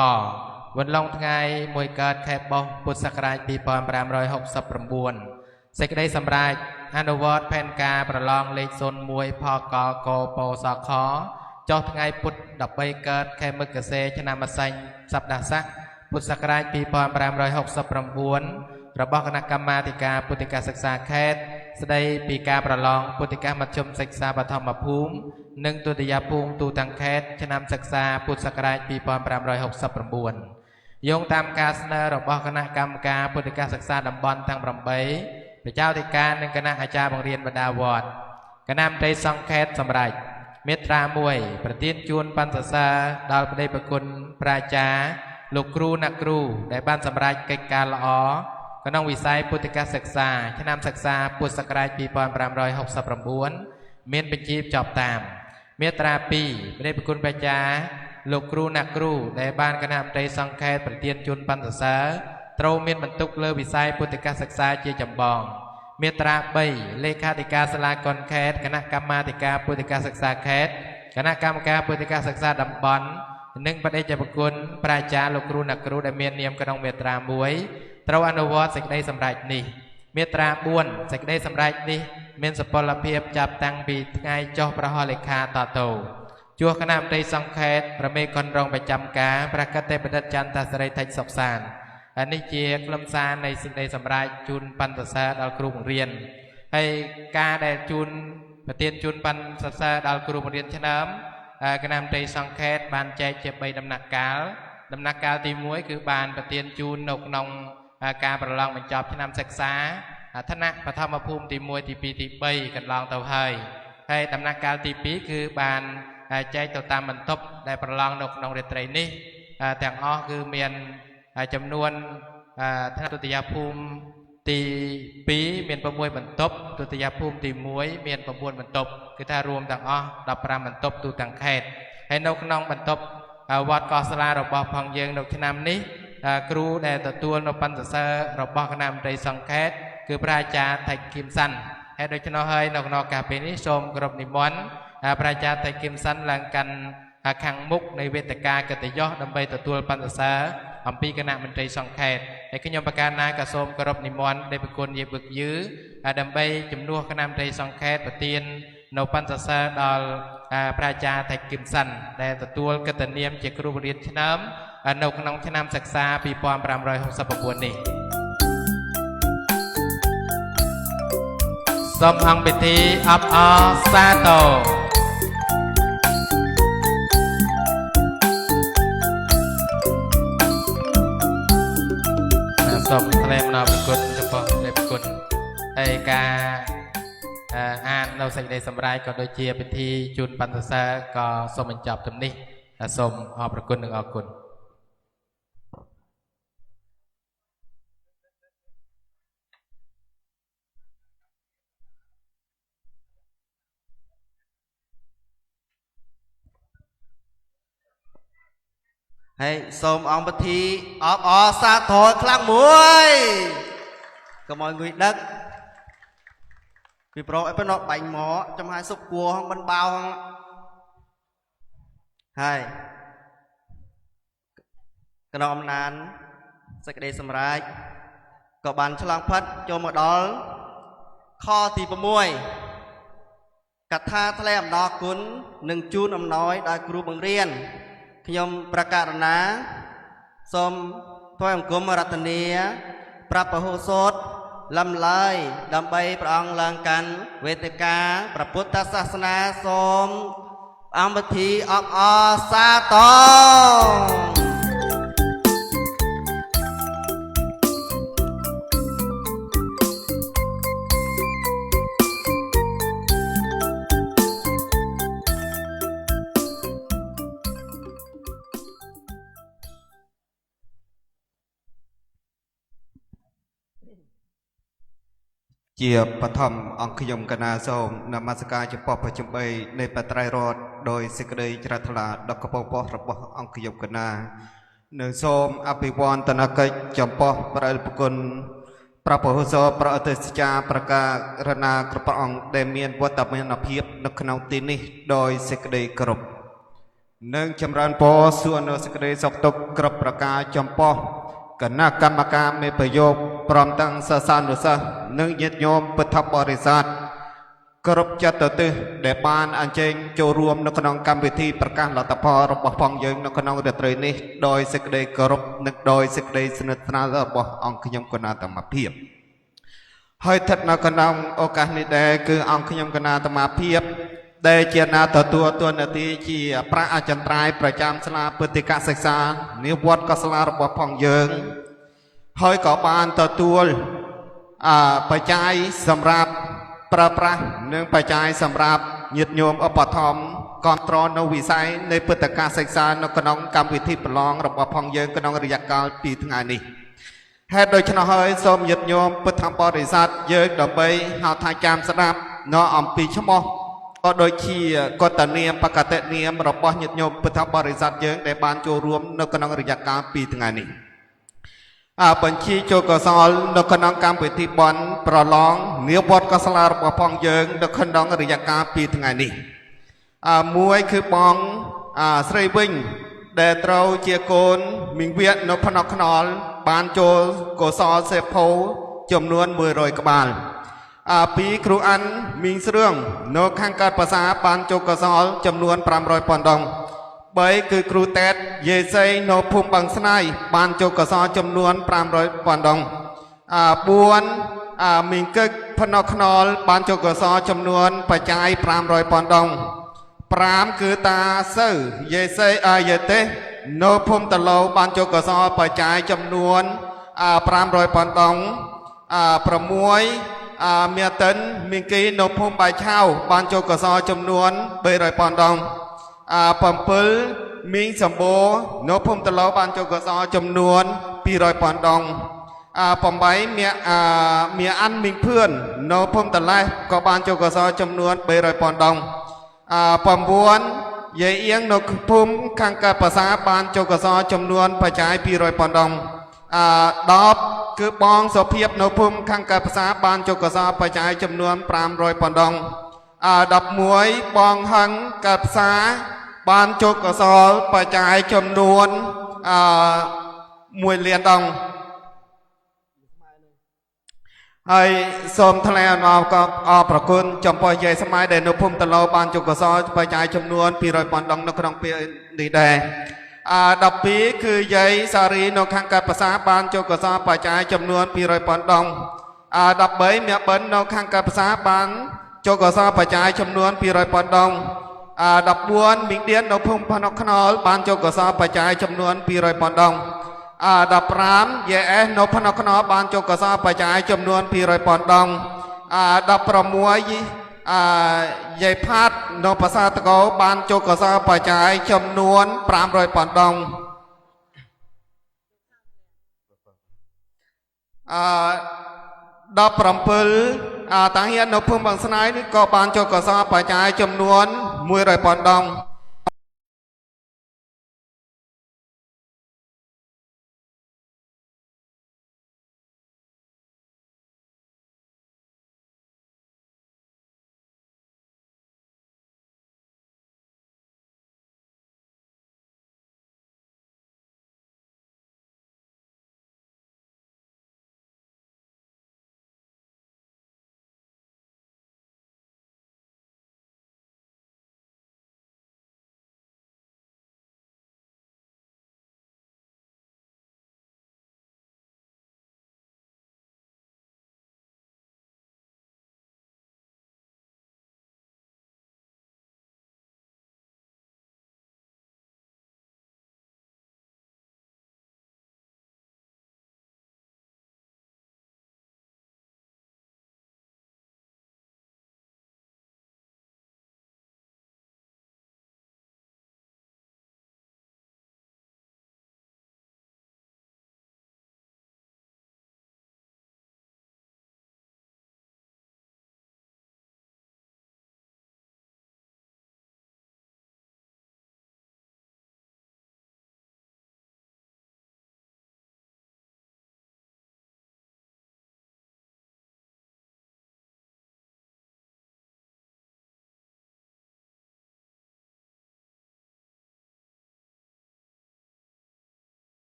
វិញឡុងថ្ងៃ1កើតខែបោះពុទ្ធសករាជ2569សេចក្តីសម្រេចអនុវត្តផែនការប្រឡងលេខ01ផកកពសខចុះថ្ងៃពុទ្ធ13កើតខែមករាឆ្នាំអសញ្ញសប្តាហ៍ស័កពុទ្ធសករាជ2569របស់គណៈកម្មាធិការពុទ្ធិកសិក្សាខេត្តស្ដីពីការប្រឡងពុទ្ធិកមធ្យមសិក្សាបឋមភូមិនិងទុតិយភូមិទូទាំងខេត្តឆ្នាំសិក្សាពុទ្ធសករាជ2569យោងតាមការស្នើរបស់គណៈកម្មការពុទ្ធិកសិក្សាតំបន់ទាំង8ប្រជាធិការនិងគណៈអាចារ្យបង្រៀនបណ្ដាវត្តគណៈមន្ត្រីសង្ឃខេត្តសម្រេចមេត្រា1ប្រទានជូនបណ្ឌសរសើរដល់ប្តីប្រគុណប្រាចារ្យលោកគ្រូអ្នកគ្រូដែលបានសម្រេចកិច្ចការល្អក្នុងវិស័យពុទ្ធិកសិក្សាឆ្នាំសិក្សាពុទ្ធសករាជ2569មានបញ្ជីចប់តាមមាត្រា2ប្តីប្រគុណប្រាចារ្យលោកគ្រូអ្នកគ្រូដែលបានគណៈមន្ត្រីសង្ឃខេត្តប្រទានជូនបណ្ឌសរសើរត្រូវមានបន្ទុកលើវិស័យពុទ្ធិកសិក្សាជាចម្បងមាត្រា3លេខាធិការសាលាកុនខេត្តគណៈកម្មាធិការពុទ្ធិកសិក្សាខេត្តគណៈកម្មការពុទ្ធិកសិក្សាតំបន់និងបដិជ្ជប្រគុណប្រាចារ្យលោកគ្រូអ្នកគ្រូដែលមាននាមក្នុងមាត្រា1ត្រូវអនុវត្តសេចក្តីសម្រេចនេះមាត្រា4សេចក្តីសម្រេចនេះមានសុពលភាពចាប់តាំងពីថ្ងៃចុះប្រហោះលេខាតទៅជួសគណៈមន្ត្រីសង្ឃខេត្តប្រមេកុនរងប្រចាំការប្រកាសទេបណ្ឌិតចន្ទសេរីថេចសុខសាននេះជាខ្លឹមសារនៃសេចក្តីសម្រេចជូនបណ្ឌសរសើរដល់គ្រូបង្រៀនហើយការដែលជូនប្រទានជូនបណ្ឌសរសើរដល់គ្រូបង្រៀនឆ្នាំគណៈមន្ត្រីសង្ឃខេត្តបានចែកជា3ដំណាក់កាលទី1គឺបានប្រទានជូននៅក្នុងការប្រឡងបញ្ចប់ឆ្នាំសិក្សាឋានៈបឋមភូមិទី1ទី2ទី3កន្លងទៅហើយដំណាក់កាលទី2គឺបានចែកទៅតាមបន្ទប់ដែលប្រឡងនៅក្នុងរាត្រីនេះទាំងអស់គឺមានចំនួនឋានៈទុតិយភូមិទី2មាន6បន្ទប់ទុតិយភូមិទី1មាន9បន្ទប់គឺថារួមទាំងអស់15បន្ទប់ទូទាំងខេត្តហើយនៅក្នុងបន្ទប់វត្តកោះសាលារបស់ផងយើងនៅឆ្នាំនេះគ្រូដែលទទួលនៅបណ្ឌសរសើររបស់គណៈមន្ត្រីសង្ឃខេត្តគឺព្រះអាចារ្យថៃគឹមសាន់ហើយដូច្នោះហើយនៅក្នុងការពេលនេះសូមគោរពនិមន្តព្រះអាចារ្យថៃគឹមសាន់ឡើងកាន់ខាងមុខនៃវេទិកាកិត្តិយសដើម្បីទទួលបណ្ឌសរសើរអំពីគណៈមន្ត្រីសង្ឃខេត្តហើយខ្ញុំប្រកាសណាក៏សូមគោរពនិមន្តដោយប្រគុណយាយវឹកយឺដើម្បីជំនួសគណៈមន្ត្រីសង្ឃខេត្តប្រទាននៅបណ្ឌសរសើរដល់ព្រះអាចារ្យថៃគឹមសាន់ដែលទទួលកិត្តិនាមជាគ្រូបង្រៀនឆ្នាំនៅក្នុងឆ្នាំសិក្សា2569នេះសូមអង្គពិធីអបអរសាទរសូមថ្លែងអំណរគុណចំពោះព្រះប្រគុណហើយការអាននៅសេចក្តីសម្រេចក៏ដូចជាពិធីជូនបណ្ឌសរសើរក៏សូមបញ្ចប់ត្រឹមនេះសូមអរគុណនិងអរគុណហើយសូមអង្គពិធីអបអរសាទរខ្លាំងមួយកុំឲ្យងុយដឹកពីប្រុសអីប៉ុណ្ណោះបាញ់មកចំហាយសុបគួរហងមិនបោហងហើយគណៈអំណាចសេចក្តីសម្រេចក៏បានឆ្លងផុតចូលមកដល់ខទី6កថាថ្លែងអំណរគុណនិងជូនអំណោយដល់គ្រូបង្រៀនខ្ញុំប្រកាសណាសូមថ្វាយបង្គំរតនាប្រាប់ពហុសូត្រលំឡើយដើម្បីព្រះអង្គឡើងកាន់វេទិកាព្រះពុទ្ធសាសនាសូមអង្គពិធីអបអរសាទរជាបឋមអង្គខ្ញុំកណាសូមនមស្ការចំពោះប្រជុំ3នៃបត្រៃរតដោយសេចក្តីជ្រះថ្លាដល់កពពោះរបស់អង្គខ្ញុំកណានិងសូមអភិវឌ្ឍនកិច្ចចំពោះព្រះប្រគុណ ប្រពហុសោប្រអតិសចាប្រការណាគ្រប់ព្រះអង្គដែលមានវត្តមានភាពនៅក្នុងទីនេះដោយសេចក្តីគោរពនិងចម្រើនពរសួរនៅសេចក្តីសុខទុក្ខគ្រប់ប្រការចំពោះគណៈកម្មការមេប្រយោគព្រមទាំងសិស្សានុសិស្សនិងញាតិញោមពុទ្ធបរិស័ទគ្រប់ចិត្តទិសដែលបានអញ្ជើញចូលរួមនៅក្នុងកម្មវិធីប្រកាសលទ្ធផលរបស់ផងយើងនៅក្នុងរាត្រីនេះដោយសេចក្តីគោរពនិងដោយសេចក្តីស្និទ្ធស្នាលរបស់អង្គខ្ញុំគណៈអាត្មាភាពហើយស្ថិតនៅក្នុងឱកាសនេះដែរគឺអង្គខ្ញុំគណៈអាត្មាភាពដែលជាអ្នកទទួលតួនាទីជាប្រាក់អចិន្ត្រៃយ៍ប្រចាំសាលាពុទ្ធិកសិក្សានិវត្តន៍កសាលារបស់ផងយើងហើយក៏បានទទួលបច្ច័យសម្រាប់ប្រើប្រាស់និងបច្ច័យសម្រាប់ញាតិញោមឧបត្ថម្ភគ្រប់គ្រងនៅវិស័យនៃពុទ្ធិកសិក្សានៅក្នុងកម្មវិធីប្រឡងរបស់ផងយើងក្នុងរយៈកាល2ថ្ងៃនេះហេតុដូច្នោះហើយសូមញាតិញោមពុទ្ធបរិស័ទយើងដើម្បីហៅថាចាំស្ដាប់នៅអំពីឈ្មោះក៏ដូចជាកតនាមបកតនាមរបស់ញាតិញោមពុទ្ធបរិស័ទយើងដែលបានចូលរួមនៅក្នុងរយៈកាល2ថ្ងៃនេះបញ្ជីចូលកសលនៅក្នុងកម្មវិធីបន់ប្រឡងនាវត្តកសាលារបស់ផងយើងនៅក្នុងរយៈកាល2ថ្ងៃនេះមួយគឺបងស្រីវិញដែលត្រូវជាកូនមីងវៀតនៅភ្នក់ខ្នល់បានចូលកសលសេភោចំនួន100ក្បាលពីគ្រូអាន់មីងស្រឿងនៅខាងកើតភាសាបានចូលកសលចំនួន500ប៉ុណ្ណឹង3គឺគ្រូតេតយេសីនៅភូមិបឹងស្នៃបានចូលកសលចំនួន500ប៉ុណ្ណឹង4មីងកឹកភ្នក់ខ្នល់បានចូលកសលចំនួនបច្ច័យ500ប៉ុណ្ណឹង5គឺតាសៅយេសីយេទេនៅភូមិតឡូវបានចូលកសលបច្ច័យចំនួន500ប៉ុណ្ណឹង6មាតិនមីងគីនៅភូមិបាយឆៅបានចូលកសលចំនួន300ប៉ុណ្ណឹង7មីងសម្បូរនៅភូមិតឡូវបានចូលកសលចំនួន200ប៉ុណ្ណឹង8មាអានមីងភឿននៅភូមិតឡេះក៏បានចូលកសលចំនួន300ប៉ុណ្ណឹង9យាយអៀងនៅភូមិខាងកើតភាសាបានចូលកសលចំនួនបច្ច័យ200ប៉ុណ្ណឹង10គឺបងសុភាពនៅភូមិខាងកើតភាសាបានចូលកសលបច្ច័យចំនួន500ប៉ុណ្ណឹង11បងហឹងកើតភាសាបានចូលកសលបច្ច័យចំនួន1លានដងហើយសូមថ្លែងអំណរក៏ប្រគុណចំពោះយាយស្មាយដែលនៅភូមិតឡូបានចូលកសលបច្ច័យចំនួន200ប៉ុណ្ណឹងនៅក្នុងពេលនេះដែរ12គឺយាយសារីនៅខាងកើតភាសាបានចូលកសលបច្ច័យចំនួន200ប៉ុណ្ណឹង13មាបិននៅខាងកើតភាសាបានចូលកសលបច្ច័យចំនួន200ប៉ុណ្ណឹង14មីងឌៀននៅភូមិភ្នក់ខ្នល់បានចូលកសលបច្ច័យចំនួន200ប៉ុណ្ណឹង15យេអេសនៅភ្នក់ខ្នល់បានចូលកសលបច្ច័យចំនួន200ប៉ុណ្ណឹង16យាយផាតនៅភាសាតកោបានចូលកសលបច្ច័យចំនួន500ប៉ុណ្ណឹង17តាហ៊ាននៅភូមិបឹងស្នៃនេះក៏បានចូលកសលបច្ច័យចំនួន100ប៉ុណ្ណឹង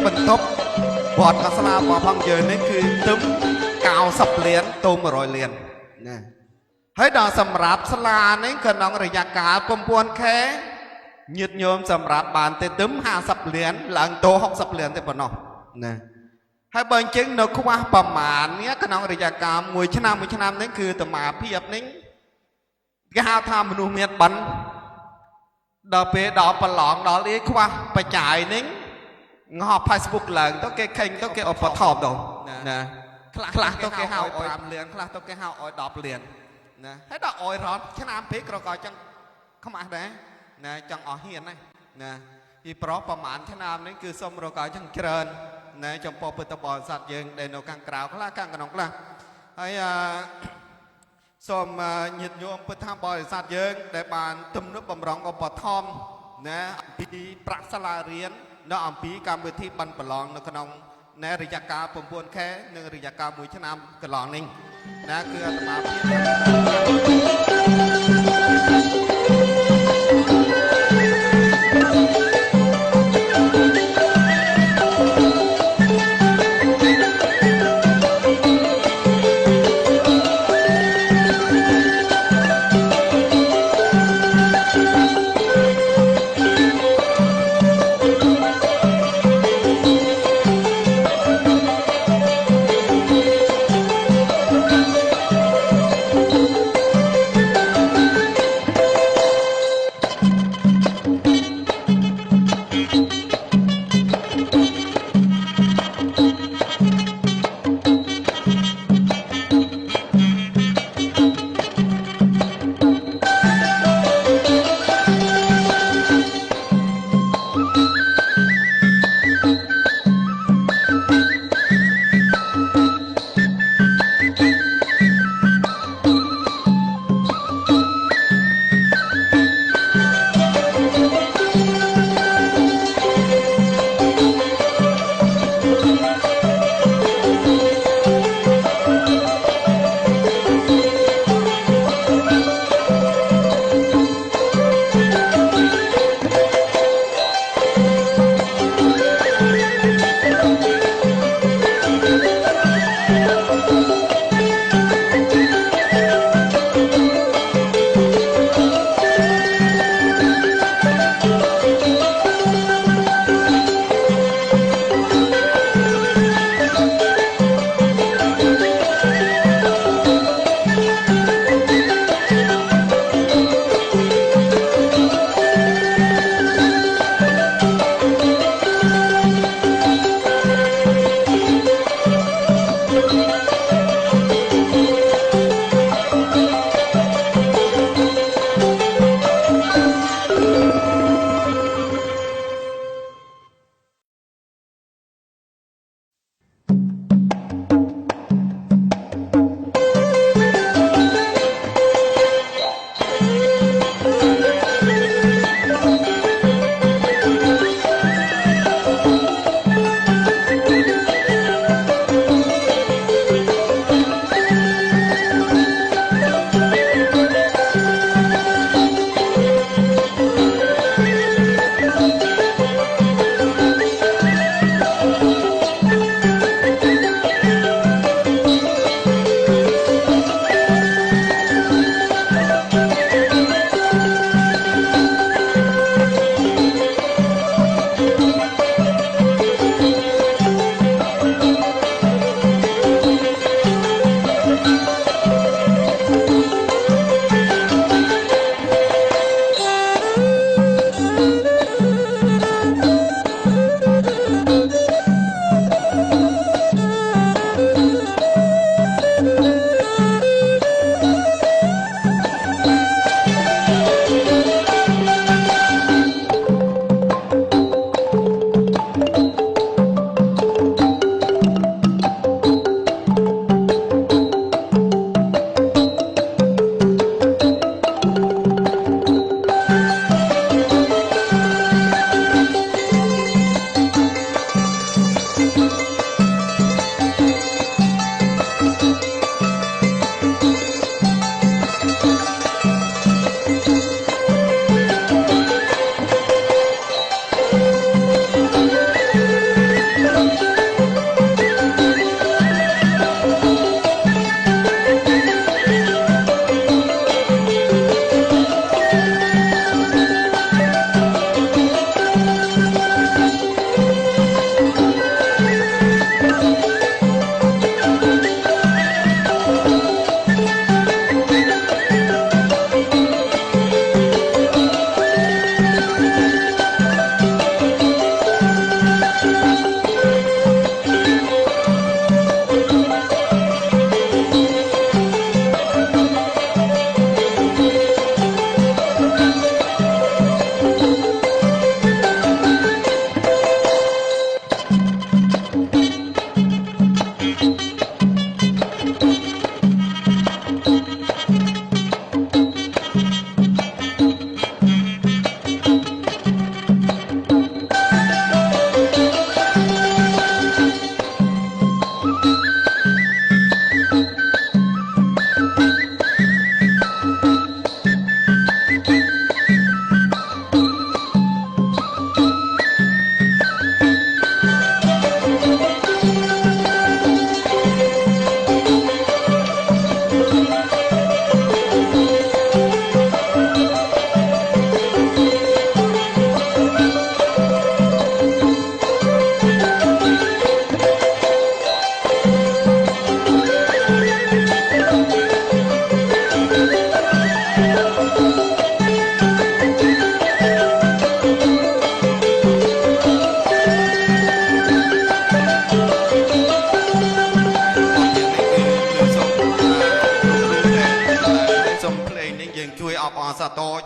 បន្ទប់វត្តកាស្លារបស់ផងយើងនេះគឺទឹម90លានទៅ100លានណាហើយដល់សម្រាប់ស្លានេះក្នុងរយៈកាល9ខែញាតិញោមសម្រាប់បានទេទឹម50លានឡើងទៅ60លានទេប៉ុណ្ណោះណាហើយបើអញ្ចឹងនៅខ្វះប្រមាណនេះក្នុងរយៈកាល1ឆ្នាំនេះគឺតមាភាពនេះគេហៅថាមនុស្សមានបិណ្ឌដល់ពេលដល់ប្រឡងដល់អីខ្វះបច្ច័យនេះងហ Facebook ឡើងទៅគេខេញទៅគេឧបត្ថម្ភទៅណាខ្លះទៅគេហៅឲ្យ5លានខ្លះទៅគេហៅឲ្យ10លានណាហើយដល់ឲ្យរត់ឆ្នាំពេកក៏ចឹងខ្មាស់ដែរណាចង់អស់ហ៊ានណាពីប្រុសប្រហែលឆ្នាំនេះគឺសុំរកឲ្យចឹងច្រើនណាចំពោះពុទ្ធបរិស័ទយើងដែលនៅខាងក្រៅខ្លះខាងក្នុងខ្លះហើយសូមញាតិញោមពុទ្ធបរិស័ទយើងដែលបានទំនុកបំរុងឧបត្ថម្ភណាអំពីប្រាក់សាលារៀននៅអំពីកម្មវិធីបានប្រឡងនៅក្នុងនៅរយៈកាល9ខែនិងរយៈកាល1ឆ្នាំកន្លងនេះណាគឺអាត្មា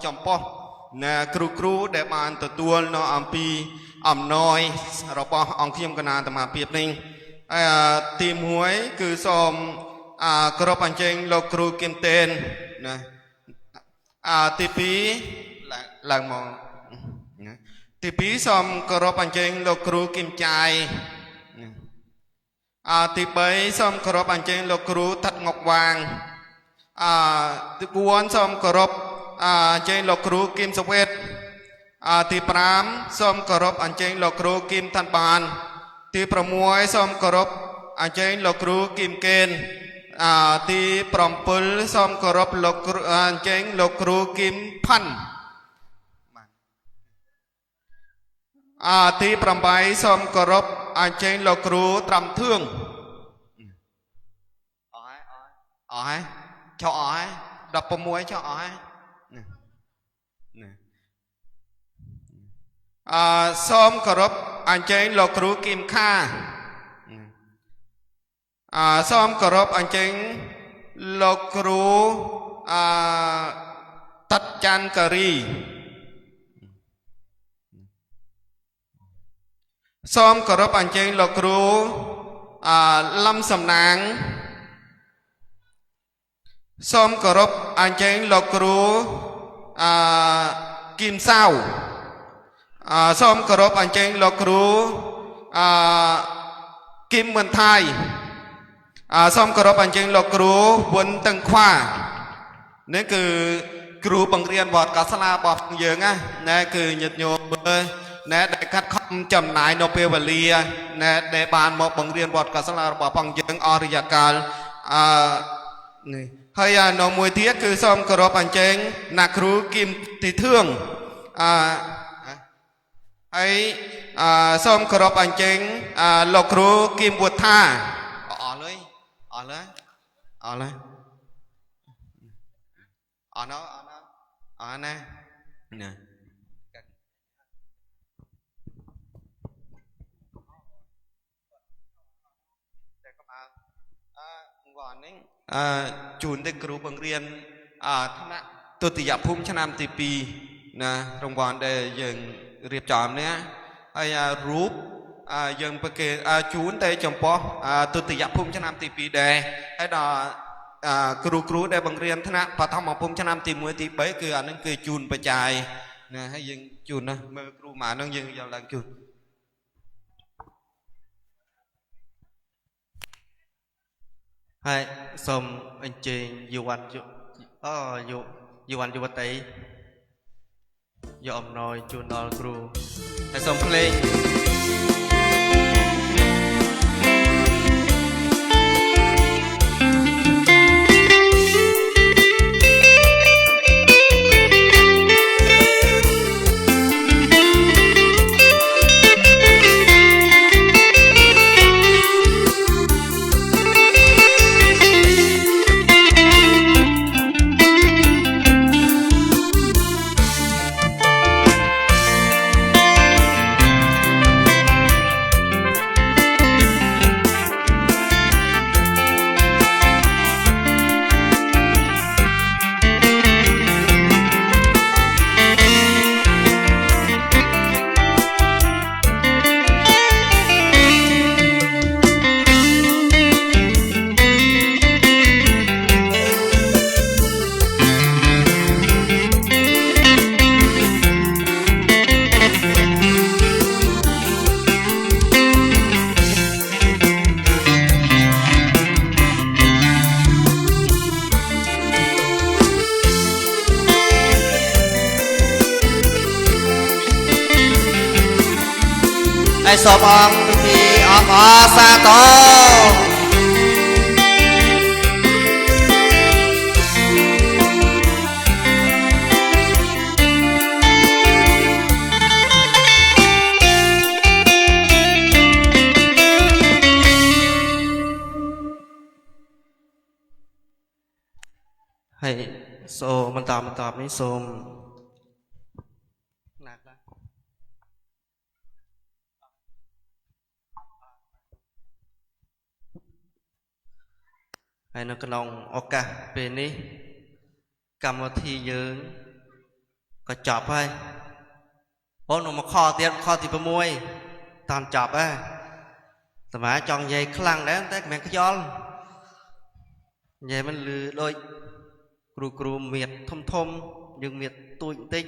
ចំពោះណាគ្រូដែលបានទទួលនៅអំពីអំណោយរបស់អង្គខ្ញុំគណៈអាត្មាភាពនេះទី1គឺសូមគោរពអញ្ជើញលោកគ្រូគឹមតេនណាទី2ឡើងមកណាទី2សូមគោរពអញ្ជើញលោកគ្រូគឹមចាយទី3សូមគោរពអញ្ជើញលោកគ្រូថាត់ងុកវាងទី4សូមគោរពអញ្ជើញលោកគ្រូគឹមសវេតទី5សូមគោរពអញ្ជើញលោកគ្រូគឹមតាន់បានទី6សូមគោរពអញ្ជើញលោកគ្រូគឹមកេនទី7សូមគោរពលោកគ្រូអញ្ជើញលោកគ្រូគឹមផាន់ទី8សូមគោរពអញ្ជើញលោកគ្រូត្រាំធឿងអស់ហើយចុះអស់ហើយ16ចុះអស់ហើយសូមគោរពអញ្ជើញលោកគ្រូគឹមខាសូមគោរពអញ្ជើញលោកគ្រូតាត់ចាន់ការីសូមគោរពអញ្ជើញលោកគ្រូលំសំណាងសូមគោរពអញ្ជើញលោកគ្រូគឹមសាវសូមគោរពអញ្ជើញលោកគ្រូគឹមមិនថៃសូមគោរពអញ្ជើញលោកគ្រូវុនតឹងខ្វានេះគឺគ្រូបង្រៀនវត្តកោសាលារបស់យើងណាគឺញាតិញោមមើលណែដែលកាត់ខំចំណាយនៅពេលវេលាណែដែលបានមកបង្រៀនវត្តកោសាលារបស់ផងយើងអស់រយៈកាលនេះហើយនៅមួយទៀតគឺសូមគោរពអញ្ជើញអ្នកគ្រូគឹមទីធឿងហើយសូមគោរពអញ្ជើញលោកគ្រូគឹមវុធាអស់ហើយអស់ហើយអស់ហើយអស់ណាណាជូនទៅគ្រូបង្រៀនថ្នាក់ទុតិយភូមិឆ្នាំទី2ណារង្វាន់ដែលយើងរៀបចំនេះហើយរូបយើងប្រគេជូនទៅចំពោះទុតិយភូមិឆ្នាំទី2ដែរហើយដល់គ្រូដែលបង្រៀនថ្នាក់បឋមភូមិឆ្នាំទី1ទី3គឺអានឹងគឺជូនបច្ច័យណាហើយយើងជូនណាមើលគ្រូម៉ានឹងយើងយកឡើងជូនហើយសូមអញ្ជើញយុវវតីយកអំណោយជូនដល់គ្រូហើយសូមភ្លេងសូមអង្គពិធីអបអរសាទរហើយសូមបន្តនេះសូមហើយនៅក្នុងឱកាសពេលនេះកម្មវិធីយើង ก็จบไปโอ้หนูมาข้อเตียนข้อที่ประมวยตอนจบไปแต่หมาจองใหญ่คลั่งแล้วแต่แม่ก็ย้อนใหญ่มันลือโดยกรูเมียดทมยังเมียดตุยติ๊ก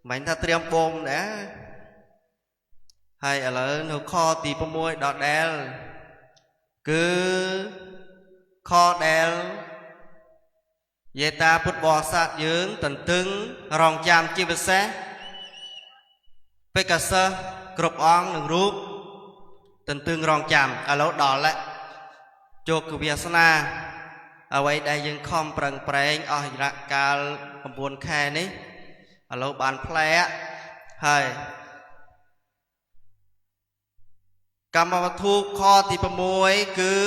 หมายถ้าเตรียมโบมนะhay ở là nó kho thì có môi đọt đèn cứ kho đèn về ta bút bò sát dưỡng tận tưng rong chạm chi bật xe bê cà sơ cụp ong đừng rút tận tưng rong chạm ở lỗ đỏ lại chụp của việt sana ở đây đây dân không prang prang ở ra cả buồn khe ní ở lỗ bàn plea hay กรรมวัตถุข้อที่ประมวยคือ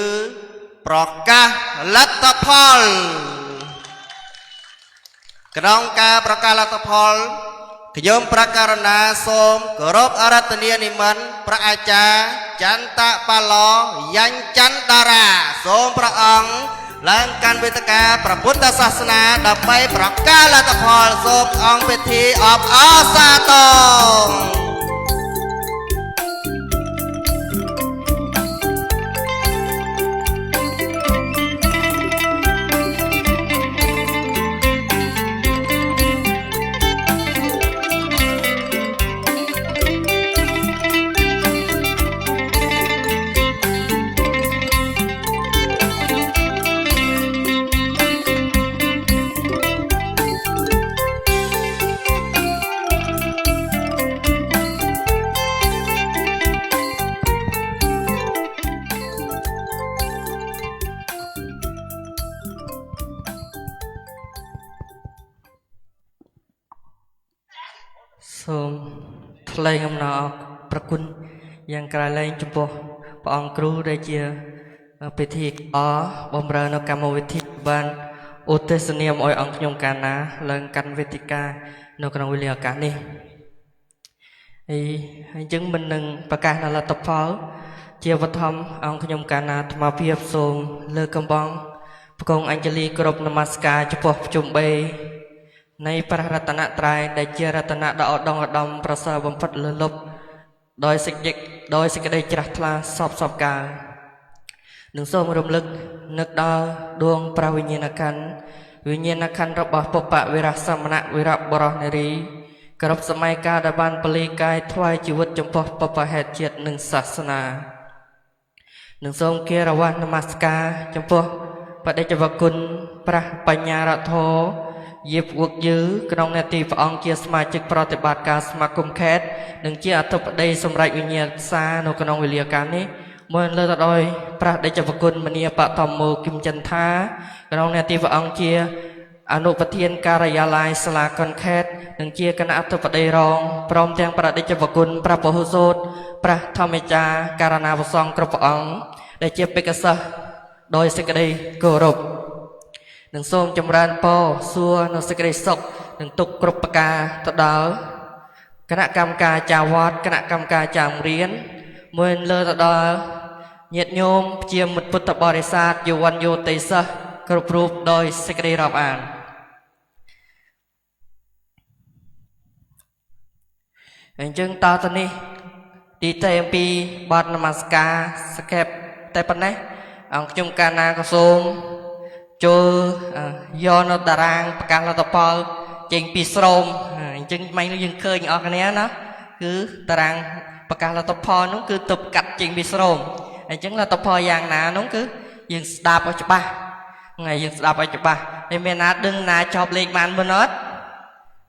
ประกาศรัฐพลกระดองการประกาศรัฐพลขยมประการณาสมกรบอารัตเนียนิมันพระอาจารย์จันตะปาลอยัญจันดาราสมพระองค์หลังการเวทกาพระพุทธศาสนาดับไปประกาศรัฐพลสมองค์พิธีออกอาสาตง សូមថ្លែងអំណរប្រគុណយ៉ាងក្រៃលែងចំពោះព្រះអង្គគ្រូដែលជាពិធីបំរើនៅកម្មវិធីបានឧទ្ទិសនាមឲ្យអង្គខ្ញុំកាលណាឡើងកាន់វេទិកានៅក្នុងវេលាឱកាសនេះហើយអញ្ចឹងមិននឹងប្រកាសនៅលទ្ធផលជាបឋមអង្គខ្ញុំកាលណាអាត្មាភាពសូមលើកកំបងប្រគងអញ្ជលីគ្រប់នមស្ការចំពោះជុំបីនៃព្រះរតនត្រ័យដែលជារតនៈដ៏ឧត្តមឧត្តមប្រសើរបំផុតលើលប់ដោយសេចក្តីជ្រះថ្លាសពកាលនឹងសូមរំលឹកនឹកដល់ដួងព្រះវិញ្ញាណក្ខន្ធរបស់ពុបវិរៈសមណៈវិរៈបរោះនារីគ្រប់សម័យកាលដែលបានពលីកាយថ្វាយជីវិតចំពោះបុព្វហេតុជាតិនិងសាសនានឹងសូមគិរវៈនមស្ការចំពោះបដិជ្ជវគុណព្រះបញ្ញារដ្ឋោយាបវឹកយឺក្នុងនាទីព្រះអង្គជាសមាជិកប្រតិបត្តិការសមាគមខេត្តនិងជាអធិបតីសម្រាប់វិញ្ញាណសានៅក្នុងវេលាកាលនេះមួយលើទៅដោយព្រះដេចវគុណមនីបតមោគឹមចន្ទថាក្នុងនាទីព្រះអង្គជាអនុប្រធានការិយាល័យសាលាកុនខេត្តនិងជាគណៈអធិបតីរងព្រមទាំងព្រះដេចវគុណព្រះពហុសូត្រព្រះធម្មចារករណាប្រសងគ្រប់ព្រះអង្គដែលជាបេក្ខសិស្សដោយសេចក្តីគោរពនឹងសូមចម្រើនពរសួរនៅសេចក្តីសុខនិងទុកគ្រប់ប្រការទៅដល់គណៈកម្មការចាវត្តគណៈកម្មការចាមរៀនមួយលើទៅដល់ញាតិញោមជាមិត្តពុទ្ធបរិស័ទយុវ័នយោតិសិស្សគ្រប់រូបដោយសេចក្តីរាប់អានអញ្ចឹងតទៅនេះទីតែអំពីបទនមស្ការសកេបតែប៉ុណ្ណេះអង្គខ្ញុំកាលណាក៏សូមចូលយកនៅតារាងប្រកាសលទ្ធផលចេញពីស្រោមអញ្ចឹងមិនយើងឃើញអស់គ្នាណាគឺតារាងប្រកាសលទ្ធផលនោះគឺទប់កាត់ចេញពីស្រោមអញ្ចឹងលទ្ធផលយ៉ាងណានោះគឺយើងស្ដាប់ឲ្យច្បាស់ថ្ងៃយើងស្ដាប់ឲ្យច្បាស់ហើយមានណាដឹងណាចប់លេខបានមិនអត់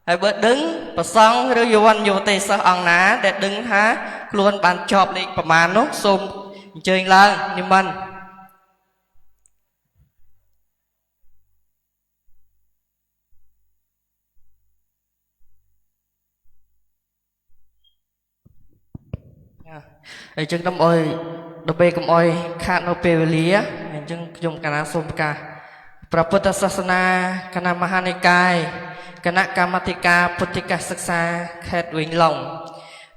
ហើយបើដឹងប្រសងឬយវ័នយុវតីសិស្សអង្គណាដែលដឹងថាខ្លួនបានចប់លេខប្រមាណនោះសូមអញ្ជើញឡើងនិមន្តអញ្ចឹងដើម្បីកុំអោយខាតនៅពេលវេលាអញ្ចឹងខ្ញុំកណាសូមប្រកាសព្រះពុទ្ធសាសនាគណៈមហានិកាយគណៈកម្មាធិការពុទ្ធិកសិក្សាខេត្តវិញឡុង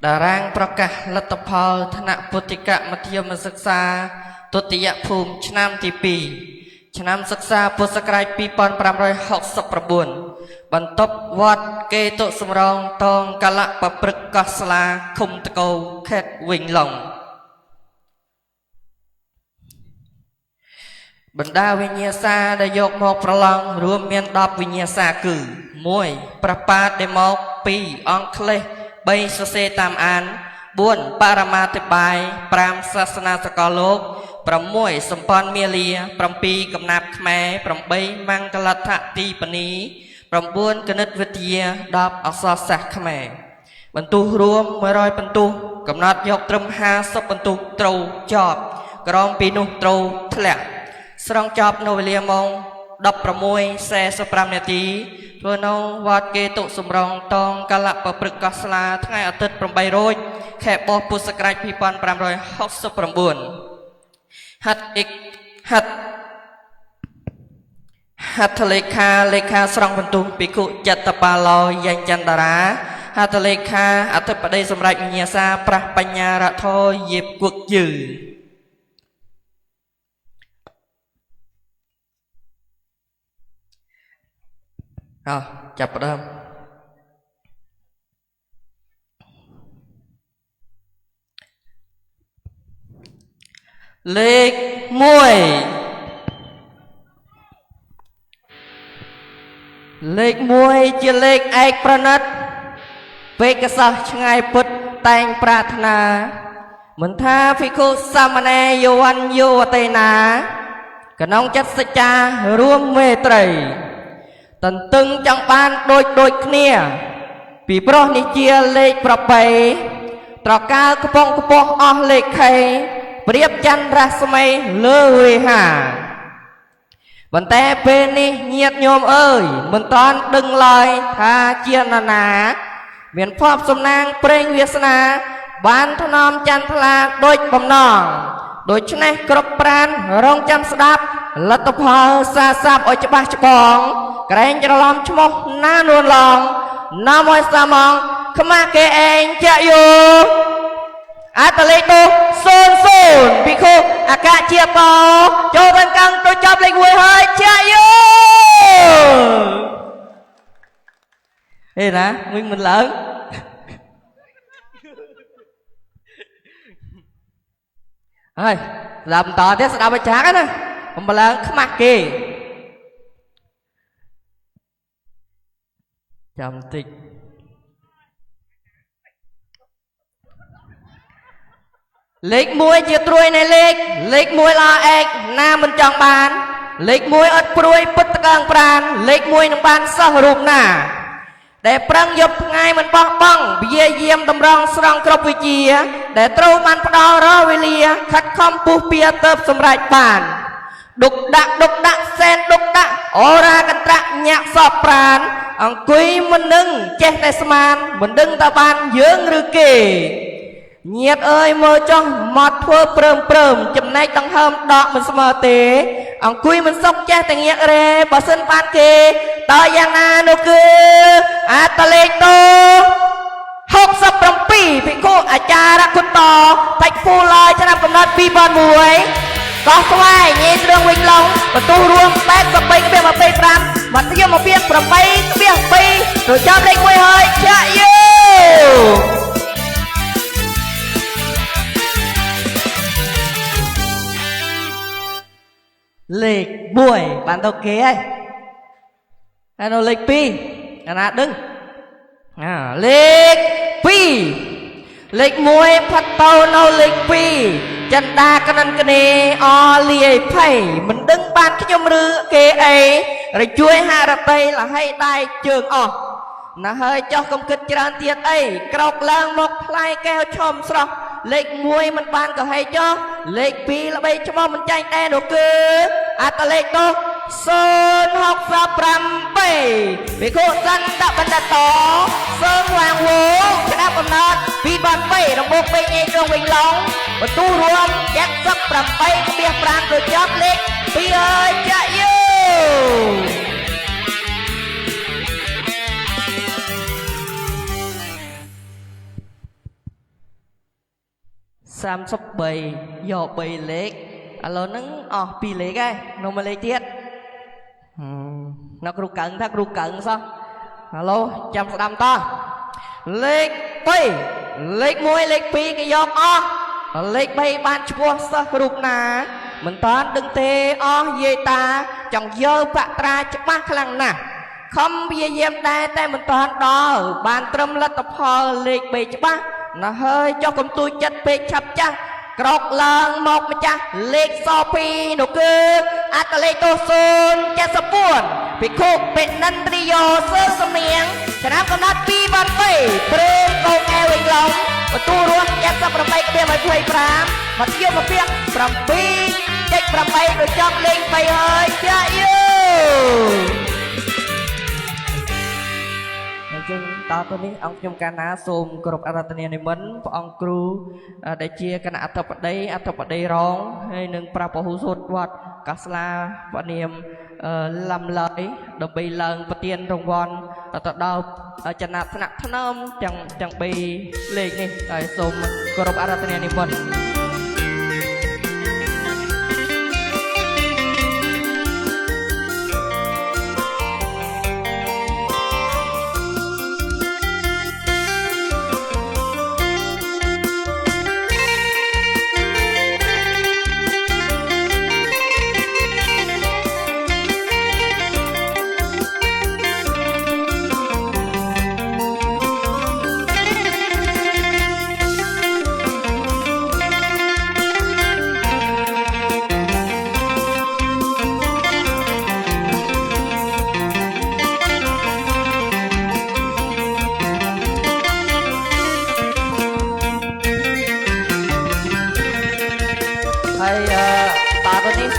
តារាងប្រកាសលទ្ធផលថ្នាក់ពុទ្ធិកមធ្យមសិក្សាទុតិយភូមិឆ្នាំទី2ឆ្នាំសិក្សាពុទ្ធសករាជ2569 បន្ទប់វត្តគេតុសម្រងតងកលៈប្រព្រឹត្តកោះស្លាឃុំតកោខេត្តវិញឡុងបណ្ដាវិញ្ញាសាដែលយកមកប្រឡងរួមមាន10វិញ្ញាសាគឺ 1. ប្របាទដែលមក 2. អង់គ្លេស 3. សរសេរតាមអាន 4. បរមាធិបាយ 5. សាសនាសកលលោក 6. សម្ព័ន្ធមាលា 7. កំណាព្យខ្មែរ 8. មង្គលដ្ឋទីបនី 9. គណិតវិទ្យា 10. អក្សរសាស្ត្រខ្មែរបន្ទុះរួម100បន្ទុះកំណត់យកត្រឹម50បន្ទុះត្រូវចប់ក្រោមពីនោះត្រូវធ្លាក់ស្រង់ចប់នៅវេលាម៉ោង 16:45 នាទីធ្វើនៅវត្តគេតុសម្រងតងកលៈប្រព្រឹត្តកោះស្លាថ្ងៃអាទិត្យ 8 រោចខែបោះពុទ្ធសករាជ 2569 ហត្ថលេខាស្រង់បន្ទុះភិក្ខុចតបាលោយញ្ញចន្ទរាហត្ថលេខាអធិបតីសម្រាប់វិញ្ញាសាប្រះបញ្ញារថោយេបគួកយឺចាប់ផ្ដើមលេខ 1 លេខ 1 ជាលេខឯកប្រណិតពេកសោះឆ្ងាយពុតតែងប្រាថ្នាមិនថាភិក្ខុសាមណេរយវ័នយោវតេណាក្នុងចិត្តសច្ចារួមមេត្រីតន្ទឹងចង់បានដូចគ្នាពីព្រោះនេះជាលេខប្របីត្រកាលកំពង់កពោះអស់លេខខេប្រៀបចន្ទរស្មីលើវេហាប៉ុន្តែពេលនេះញាតិញោមអើយមិនតាន់ដឹងឡើយថាជានរណាមានភ័ព្វសំណាងព្រេងវាសនាបានថ្នមចន្ទថ្លាដូចបំណងដូច្នេះគ្រប់ប្រានរងចាំស្ដាប់លទ្ធផលសាសាប់ឲ្យច្បាស់ច្បងក្រែងច្រឡំឈ្មោះណានួនឡងណាមួយសាមងខ្មាស់គេឯងចាក់យោអត្តលេខទូ00ភិក្ខុអគ្គជាបោចូលទៅកាំងទៅចប់លេខ 1 ហើយចាក់យោហេណាវិញមិនឡើងហើយស្ដាប់បន្តទៀតស្ដាប់ឲ្យចាស់ណាបំឡើងខ្មាស់គេចាំតិចលេខ 1 ជាត្រួយនៃលេខ 1 ល្អឯកណាមិនចង់បានលេខ 1 អត់ព្រួយពិតតកើងប្រានលេខ 1 នឹងបានសោះរូបណាដែលប្រឹងយប់ថ្ងៃមិនបោះបង់ព្យាយាមតម្រង់ស្រង់គ្រប់វិជាដែលត្រូវបានផ្ដល់រាល់វេលាខិតខំពុះពៀទៅសម្រេចបានដុកដាក់សែនដុកដាក់អូរាកន្ត្រាក់ញាក់សពប្រានអង្គុយមិននឹងចេះតែស្មានមិនដឹងតើបានយើងឬគេញាតអើយមើលចុះមកធ្វើព្រមចំណែកដង្ហើមដកមិនស្មើទេអង្គុយមិនសុខចេះតែងាករេបើសិនបានគេតើយ៉ាងណានោះគឺអត្តលេខត67ភិក្ខុអាចារ្យគុណតតិចពូឡើយឆ្នាំកំណត់ 2001 កោះស្វាយញេស្រឿងវិញឡុងបន្ទុះរួម 83.25 មធ្យមភាព 8.2 ទៅចាប់លេខ 1 ហើយចាក់យោលេខ 1 បានទៅគេហើយហើយនៅលេខ 2 អាណាដឹងលេខ 2 លេខ 1 ផាត់ទៅនៅលេខ 2 ចន្ទាកណិនគនេអលាយភ័យមិនដឹងបានខ្ញុំឬគេអីរជួយហារតីលហៃដៃជើងអស់ណាហើយចោះកុំគិតច្រើនទៀតអីក្រោកឡើងមកផ្លែកែវឈុំស្រស់លេខ 1 មិនបានក៏ហេចោះលេខ 2 ល្បីឈ្មោះមិនចាញ់ដែរនោះគឺអត្តលេខនោះ067វិខុសន្តបណ្ឌិតតសើងវាងវងក្តាប់កំណត់ 2.3 របបពេញឯងក្នុងវិញឡងបន្ទុះរួម78.5 ទៅចប់លេខ 2 ហើយចាក់យោ33យក3លេខឥឡូវហ្នឹងអស់2លេខហើយនៅមួយលេខទៀតនៅគ្រូកឹងថាគ្រូកឹងសោះ Alo ចាំស្ដាំតោះលេខ2លេខ1លេខ2គេយកអស់លេខ3បានឈ្មោះសិស្សរូបណាមិនតាន់ដឹងទេអស់យាយតាចង់យកបត្រាច្បាស់ខ្លាំងណាស់ខំព្យាយាមដែរតែមិនតាន់ដល់បានត្រឹមលទ្ធផលលេខ3ច្បាស់ណាស់ហើយចុះកុំទួចចិត្តពេកឆាប់ចាស់ក្រោកឡើងមកម្ចាស់លេខស2នោះគឺអត្តលេខទោ074ភិក្ខុបេនិន្ទ្រិយោសើសមៀងឆ្នាំកំណត់2វ៉ាន់3ព្រេងកងអែវិញឡងបន្ទូរួម78:25មធ្យមភាគ7.8 ដូចចប់លេខ3ហើយចាយូចឹងតទៅនេះអង្គខ្ញុំកាលណាសូមគោរពអារាធនានិមន្តព្រះអង្គគ្រូដែលជាគណៈអធិបតីរងហើយនឹងព្រះពហុសូត្រវត្តកាស្លាវនាមលំឡើយដើម្បីឡើងប្រទានរង្វាន់ទៅដល់ចំណាត់ថ្នាក់ថ្នមទាំង3លេខនេះហើយសូមគោរពអារាធនានិមន្ត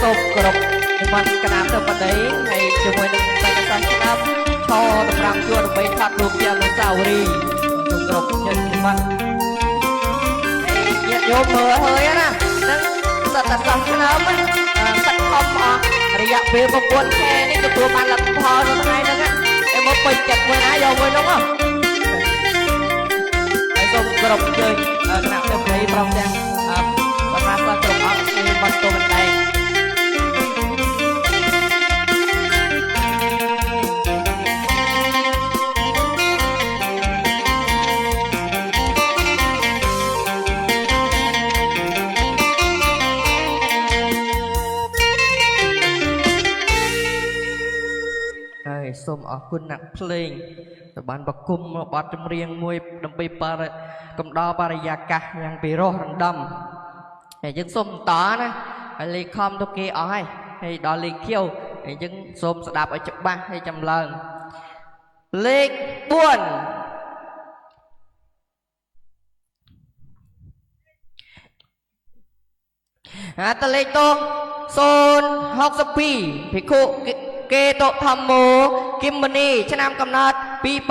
សូមគោរពនិមន្តគណៈអធិបតីហើយជាមួយនឹងបេក្ខជនឆ្នាំឈតម្រាំជួរដើម្បីថតរូបជាអនុស្សាវរីយ៍សូមគោរពចិត្តនិមន្តញាតិញោមមើលហើយណានឹងសត្វតែសំឆ្នាំសត្វខំអស់រយៈពេល9ខែនេះទទួលបានលទ្ធផលនៅថ្ងៃហ្នឹងឯមកពេញចិត្តមួយណាយកមួយនោះហ៎ហើយសូមគោរពជើញគណៈអធិបតីព្រមទាំងសម្រាប់សិស្សគ្រប់អង្គគឺបាត់ទៅមិនដែរសូមអរគុណអ្នកភ្លេងដែលបានបង្គំបទចម្រៀងមួយដើម្បីកំដរបរិយាកាសយ៉ាងពិរោះរណ្ដំហើយយើងសូមតណាហើយលេខខំទៅគេអស់ហើយដល់លេខខៀវហើយយើងសូមស្ដាប់ឲ្យច្បាស់ហើយចម្លើងលេខ4តលេខត062ភិក្ខុគេតធម្មោគិមនីឆ្នាំកំណត់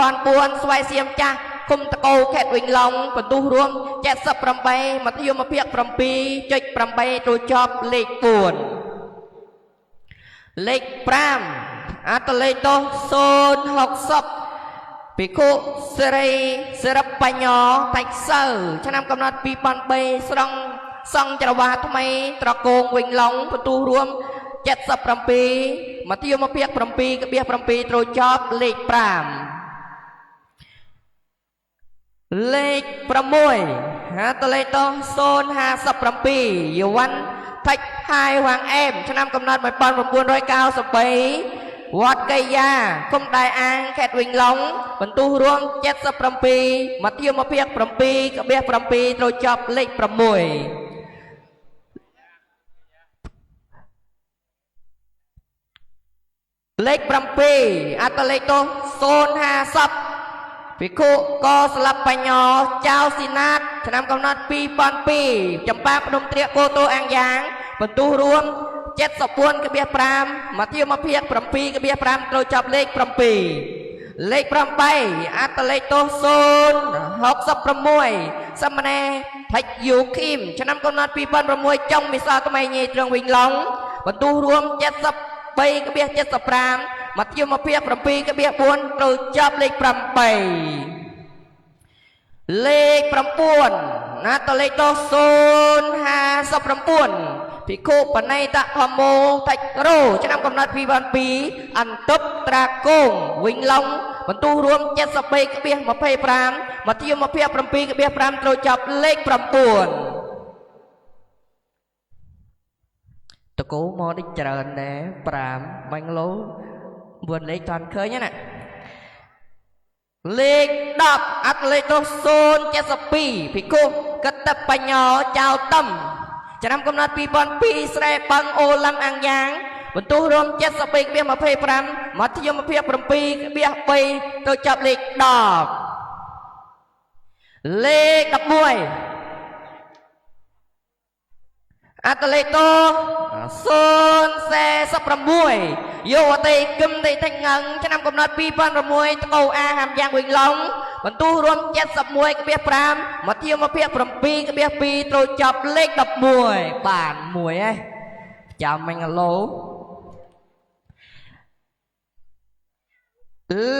2004ស្វាយសៀមចាស់គុំតកោខេត្តវិញឡុងបន្ទុះរួម78មធ្យមភាគ 7.8 ចូលចប់លេខ4លេខ5អត្តលេខទោ060ភិក្ខុសិរិបញ្ញោតាច់សៅឆ្នាំកំណត់2003ស្រង់សង្ឃចរវាថ្មីត្រកងវិញឡុងបន្ទុះរួម77មធ្យមភាគ 7.7 ត្រូវចប់លេខ5លេខ6ហាតលេខត057យវ៉ាន់ថាច់ហាយវាងអែមឆ្នាំកំណត់1993វត្តកៃយ៉ាគុំដៃអាងខេត្តវិញឡុងបន្ទុះរួម77មធ្យមភាគ 7.7 ត្រូវចប់លេខ6លេខ7អត្តលេខទោ050ភិក្ខុកស្លាប់បញ្ញោចៅស៊ីណាតឆ្នាំកំណត់2002ចម្ប៉ាភ្នំត្រៀកកោតូអាំងយ៉ាងបន្ទុះរួម74.5មធ្យមភាគ 7.5 ត្រូវចាប់លេខ7លេខ8អត្តលេខទោ066សមណែថៃយូឃីមឆ្នាំកំណត់2006ចុងវិសាលថ្មីញីត្រឹងវិញឡុងបន្ទុះរួម73.75មធ្យមភាគ 7.4 ត្រូវចាប់លេខ8លេខ9ណាតលេខទោ059ភិក្ខុបណៃតធម្មោតាច់រោឆ្នាំកំណត់2002អន្តប់ត្រាគងវិញឡុង បន្ទូរួម73.25 មធ្យមភាព 7.5 ត្រូវចាប់លេខ 9 តកូមកនេះច្រើនដែរ5បាញ់ឡូ9លេខតាន់ឃើញណាលេខ10អត្តលេខទោស072ភិក្ខុកតបញ្ញោចៅតំឆ្នាំកំណត់ 2002 ស្រែបឹងអូឡាំអាំងយ៉ាងបន្ទុះរួម 73.25 មធ្យមភាព 7.3 ទៅចាប់លេខ10លេខ11អត្តលេខទោ046យោអតីគឹមតីថេងងឹងឆ្នាំកំណត់ 2006 តកូអាហាំយ៉ាងវិញឡុងបន្ទុះរួម 71.5 មធ្យមភាព 7.2 ត្រូវចាប់លេខ11បានមួយឯងចាំមិញឡូ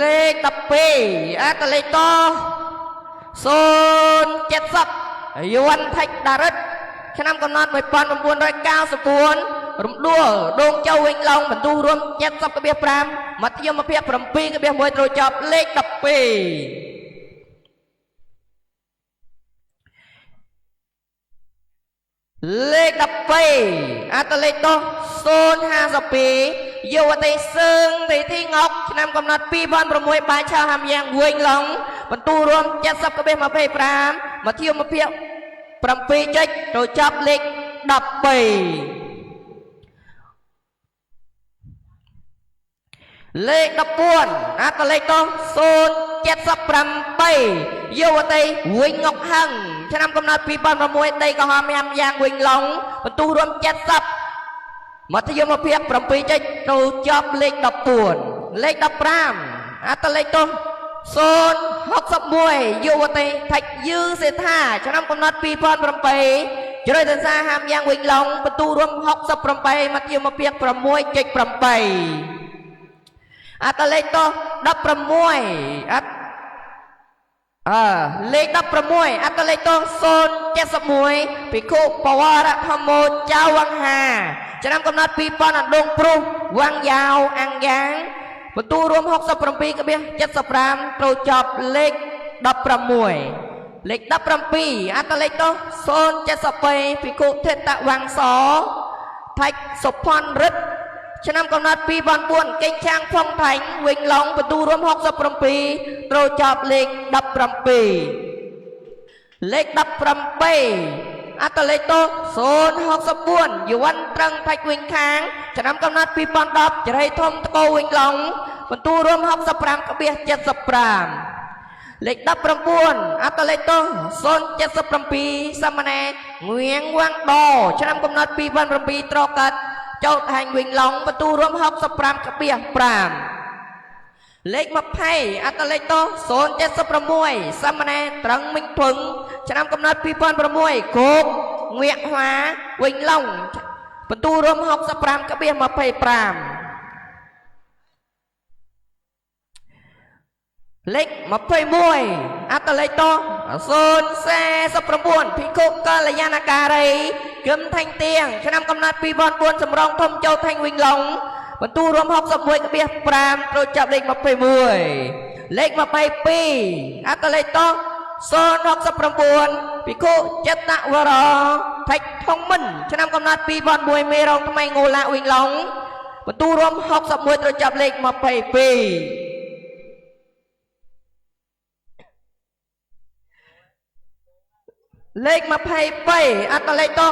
លេខ12អត្តលេខទោ070យួនថេចដារិតឆ្នាំកំណត់ 1994 រំដួលដងចៅវិញឡងបន្ទូរួម 70.5 មធ្យមភាព 7.1 ត្រូវចាប់លេខ12លេខ13អត្តលេខទោ052យោអតីសើងទីធីងក់ឆ្នាំកំណត់ 2006 បាឆាហាំយ៉ាងវិញឡងបន្ទូរួម 70.25 មធ្យមភាព 7 ចុចទៅចាប់លេខ13លេខ14អត្តលេខទោ078យោអតីវិញងក់ហឹងឆ្នាំកំណត់ 2006 ដីក៏ហាំយ៉ាងវិញឡងបន្ទុះរួម 70 មធ្យមភាព 7 ចុចទៅចាប់លេខ14លេខ15អត្តលេខទោ061យុវតីថៃយឺសេដ្ឋាឆ្នាំកំណត់ 2007 ជ្រើសទៅសារហាមយ៉ាងវិញឡងបន្ទូរួម 68 មធ្យមភាព 6.8 អត្តលេខទោ16លេខ16អត្តលេខទោ071ភិក្ខុបវរធម្មោចៅវង្ហាឆ្នាំកំណត់ 2000 អណ្ដងព្រុសវាំងយ៉ាវអាំងយ៉ាងបន្ទូរួម 67.75 ត្រូវចាប់លេខ16លេខ17អត្តលេខទោ072ភិក្ខុធិតវង្សថៃសុផាន់រិទ្ធឆ្នាំកំណត់ 2004 កេងឆាងផុងថៃវិញឡងបន្ទូរួម 67 ត្រូវចាប់លេខ17លេខ17អត្តលេខទោ064យវ័នត្រឹងថៃវិញខាងឆ្នាំកំណត់ 2010 ចរៃធំតកោវិញឡងបន្ទូរួម 65.75 លេខ19អត្តលេខទោ077សាមណេរងៀងវាំងដឆ្នាំកំណត់ 2007 ត្រកាត់ចោតហាញ់វិញឡងបន្ទូរួម 65.5 លេខ20អត្តលេខទោ076សាមណេរត្រឹងមិញភឹងឆ្នាំកំណត់ 2006 គោកងាកហាវិញឡងបន្ទូរួម 65.25 លេខ21អត្តលេខទោ049ភិក្ខុកល្យាណការីគឹមថេងទៀងឆ្នាំកំណត់ 2004 សម្រងធំចូលថេងវិញឡងបន្ទូរួម 61.5 ត្រូវចាប់លេខ21លេខ22អត្តលេខទោ069ភិក្ខុចិត្តវរថេចធំមិនឆ្នាំកំណត់ 2001 មេរងថ្មីងូឡាវិញឡងបន្ទូរួម 61 ត្រូវចាប់លេខ22លេខ23អត្តលេខទោ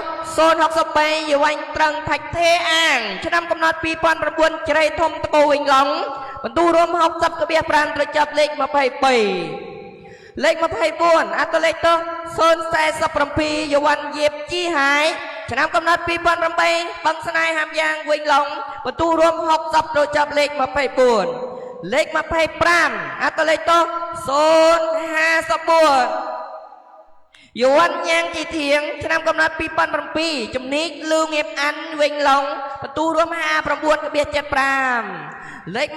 063យវ៉ាញ់ត្រឹងថៃទេអាងឆ្នាំកំណត់ 2009 ជ្រៃធំតកូវិញឡងបន្ទូរួម 60.5 ត្រូវចាប់លេខ22លេខ24អត្តលេខទោ047យវ៉ាន់យៀបជីហាយឆ្នាំកំណត់ 2008 បឹងស្នេហ៍ហាំយ៉ាងវិញឡងបន្ទូរួម 60 ត្រូវចាប់លេខ24លេខ25អត្តលេខទោ054យួនញ៉ាងជីធៀងឆ្នាំកំណត់ 2007 ជំនីកលឺងៀបអានវិញឡងបន្ទូរួម 59.75 លេខ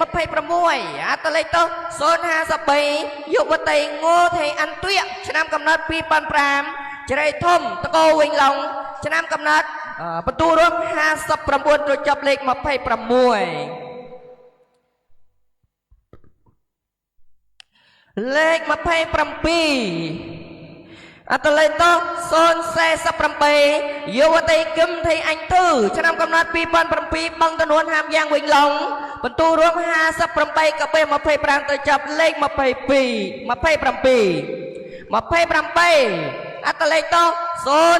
26អត្តលេខទោ053យុវតីងូថៃអាន់ទួយឆ្នាំកំណត់ 2005 ជ្រៃធំតកោវិញឡងឆ្នាំកំណត់បន្ទូរួម 59 ត្រូវចាប់លេខ26 លេខ27អត្តលេខត048យុវតីគឹមថៃអញទឺឆ្នាំកំណត់2007បឹងទនួនហាមយ៉ាងវិញឡងបន្ទូរួម58កបេ25ទៅចាប់លេខ22 27អត្តលេខត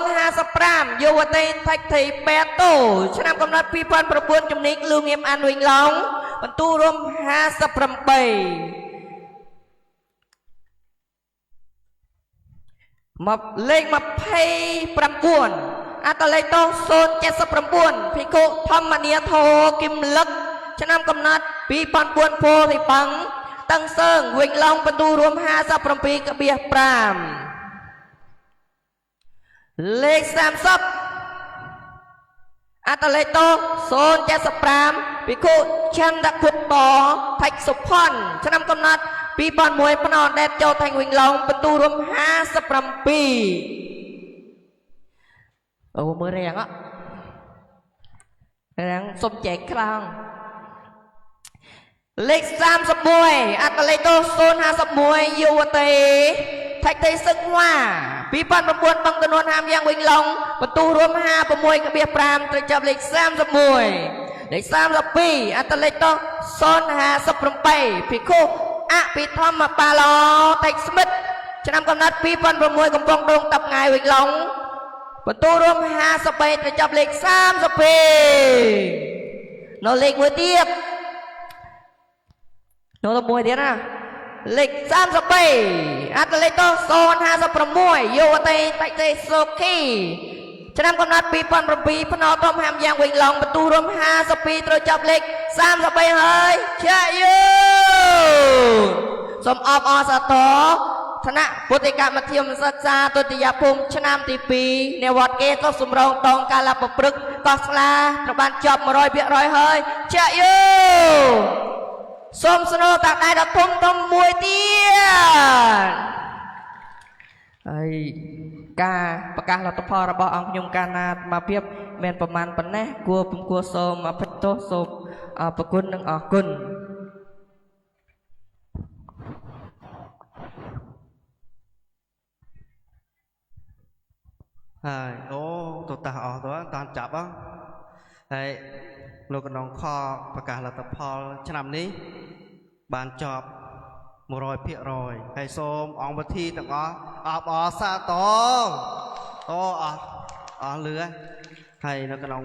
055យុវតីថៃថៃប៉ែតូឆ្នាំកំណត់2009ជំនិកលូងៀមអានវិញឡងបន្ទូរួម58មកលេខ29អត្តលេខត079ភិក្ខុធម្មនីធោគិមលឹកឆ្នាំកំណត់2004ពោធិបាំងតឹងសើងវិញឡងបន្ទូរួម57កបៀស5លេខ30អត្តលេខត075ភិក្ខុចន្ទគុតបថៃសុផាន់ឆ្នាំកំណត់2001ផ្នែកដេតចូលថៃវិញឡងបន្ទូរួម57អូមើលរៀងសុំចែកខ្លាំងលេខ31អត្តលេខត051យុវតីថៃថៃសឹកវ៉ា2009បឹងទនួនហាមយ៉ាងវិញឡងបន្ទូរួម56កបៀស5ត្រូវចាប់លេខ31លេខ32អត្តលេខត058ភិក្ខុអភិធម្មបាលោតេកស្មិតឆ្នាំកំណត់2006កំពង់ដងតាប់ងាយវិញឡងបន្ទូរួម53ត្រូវចាប់លេខ32នៅលេខមួយទៀតនៅមួយទៀតណាលេខ33អត្តលេខត056យុវតីតៃតេសុខីឆ្នាំកំណត់2007ផ្នែកធំហាមយ៉ាងវិញឡងបន្ទូរួម52ត្រូវចាប់លេខ33ហើយចាយូសូមអបអរសាទរឋានៈពុទ្ធិកមធ្យមសិក្សាទុតិយភូមិឆ្នាំទី2នៃវត្តគេតុសំរងតងកាលប្រព្រឹត្តកោះស្លាត្រូវបានចប់ 100% ហើយចាយូសូមស្នូតាក់ដៃដល់ធំមួយទៀតហើយការប្រកាសលទ្ធផលរបស់អង្គខ្ញុំកាលណាអាត្មាភាពមានប្រមាណប៉ុណ្ណេះគួរពុំគួរសូមអភ័យទោសសូមអរគុណនិងអរគុណហើយអូទៅតាអស់ទៅតាន់ចាប់ហើយនៅក្នុងខប្រកាសលទ្ធផលឆ្នាំនេះបានចប់ 100% ហើយសូមអង្គវិធីទាំងអស់អបអរសាទរអូអស់លឺហើយនៅក្នុង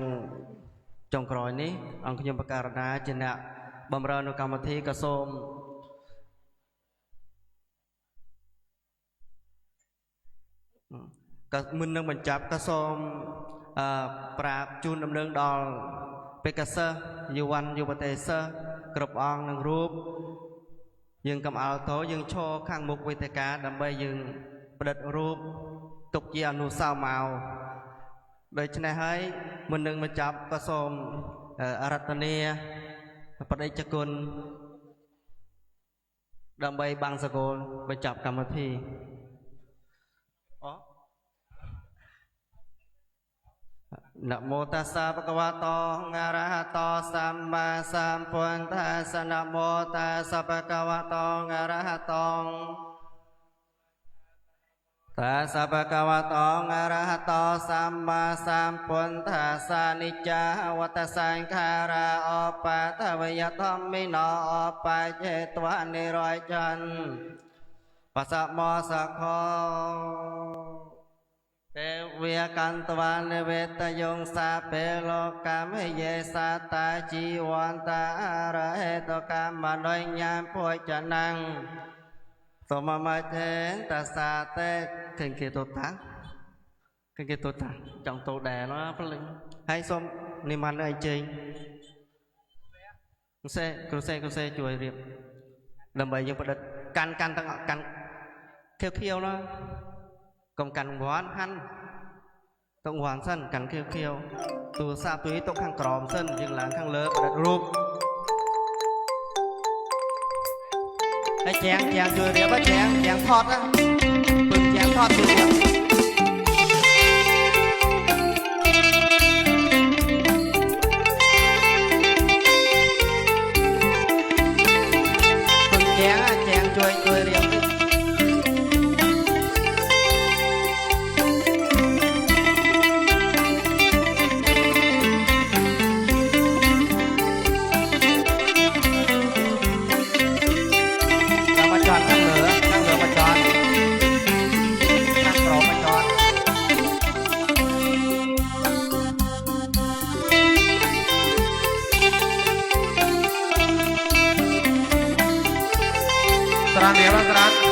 ចុងក្រោយនេះអង្គខ្ញុំបករណាជាអ្នកបម្រើនៅកម្មវិធីក៏សូមក៏មុននឹងបញ្ចប់ក៏សូមប្រាប់ជូនដំណឹងដល់បេក្ខសិស្សយុវ័នយុវតីសិស្សគ្រប់អង្គនិងរូបយើងកំអល់តោយើងឈរខាងមុខវេទិកាដើម្បីយើងផ្តិតរូបទុកជាអនុស្សាវរីយ៍ដូច្នេះហើយមុននឹងបញ្ចប់ក៏សូមអារាធនាបដិជ្ជគុណដើម្បីបាំងសកលបញ្ចប់កម្មវិធីนะโมตัสสะภะคะวะโตอะระหะโตสัมมาสัมพุทธัสสะนะโมตัสสะภะคะวะโตอะระหะโตตัสสะภะคะวะโตอะระหะโตสัมมาสัมพุทธัสสะนิจจาวัตสังขาราอุปาทวยธัมมิโนอุปาเจตวะนิโรธจันปัสสะโมสัคโฆเทวีกันตวันเวทยงสาเปโลกามเยสาตาจีวันตาระเหตุกามมโนญญาณพุจนังสมมาเทนตัสสะเตขึ้นเกตุตะขึ้นเกตุตะจังโตแดเนาะพลึงให้สมนิมันไอ้จริงกุเซช่วยเรียบดำไปยังประเด็นกันตั้งกันเคี้ยวเนาะกำกันหวานหันต้องหวานสั้นกันเคี้ยวตัวซาตัวนี้ต้องข้างกรอมเส้นยังหลังข้างเลิศรูปไอ้แจงช่วยเรียบว่าแจงทอดนะปึงแจงทอดตัวเรียบปึงแจงช่วยเรียบ រានវាបាទស្រាន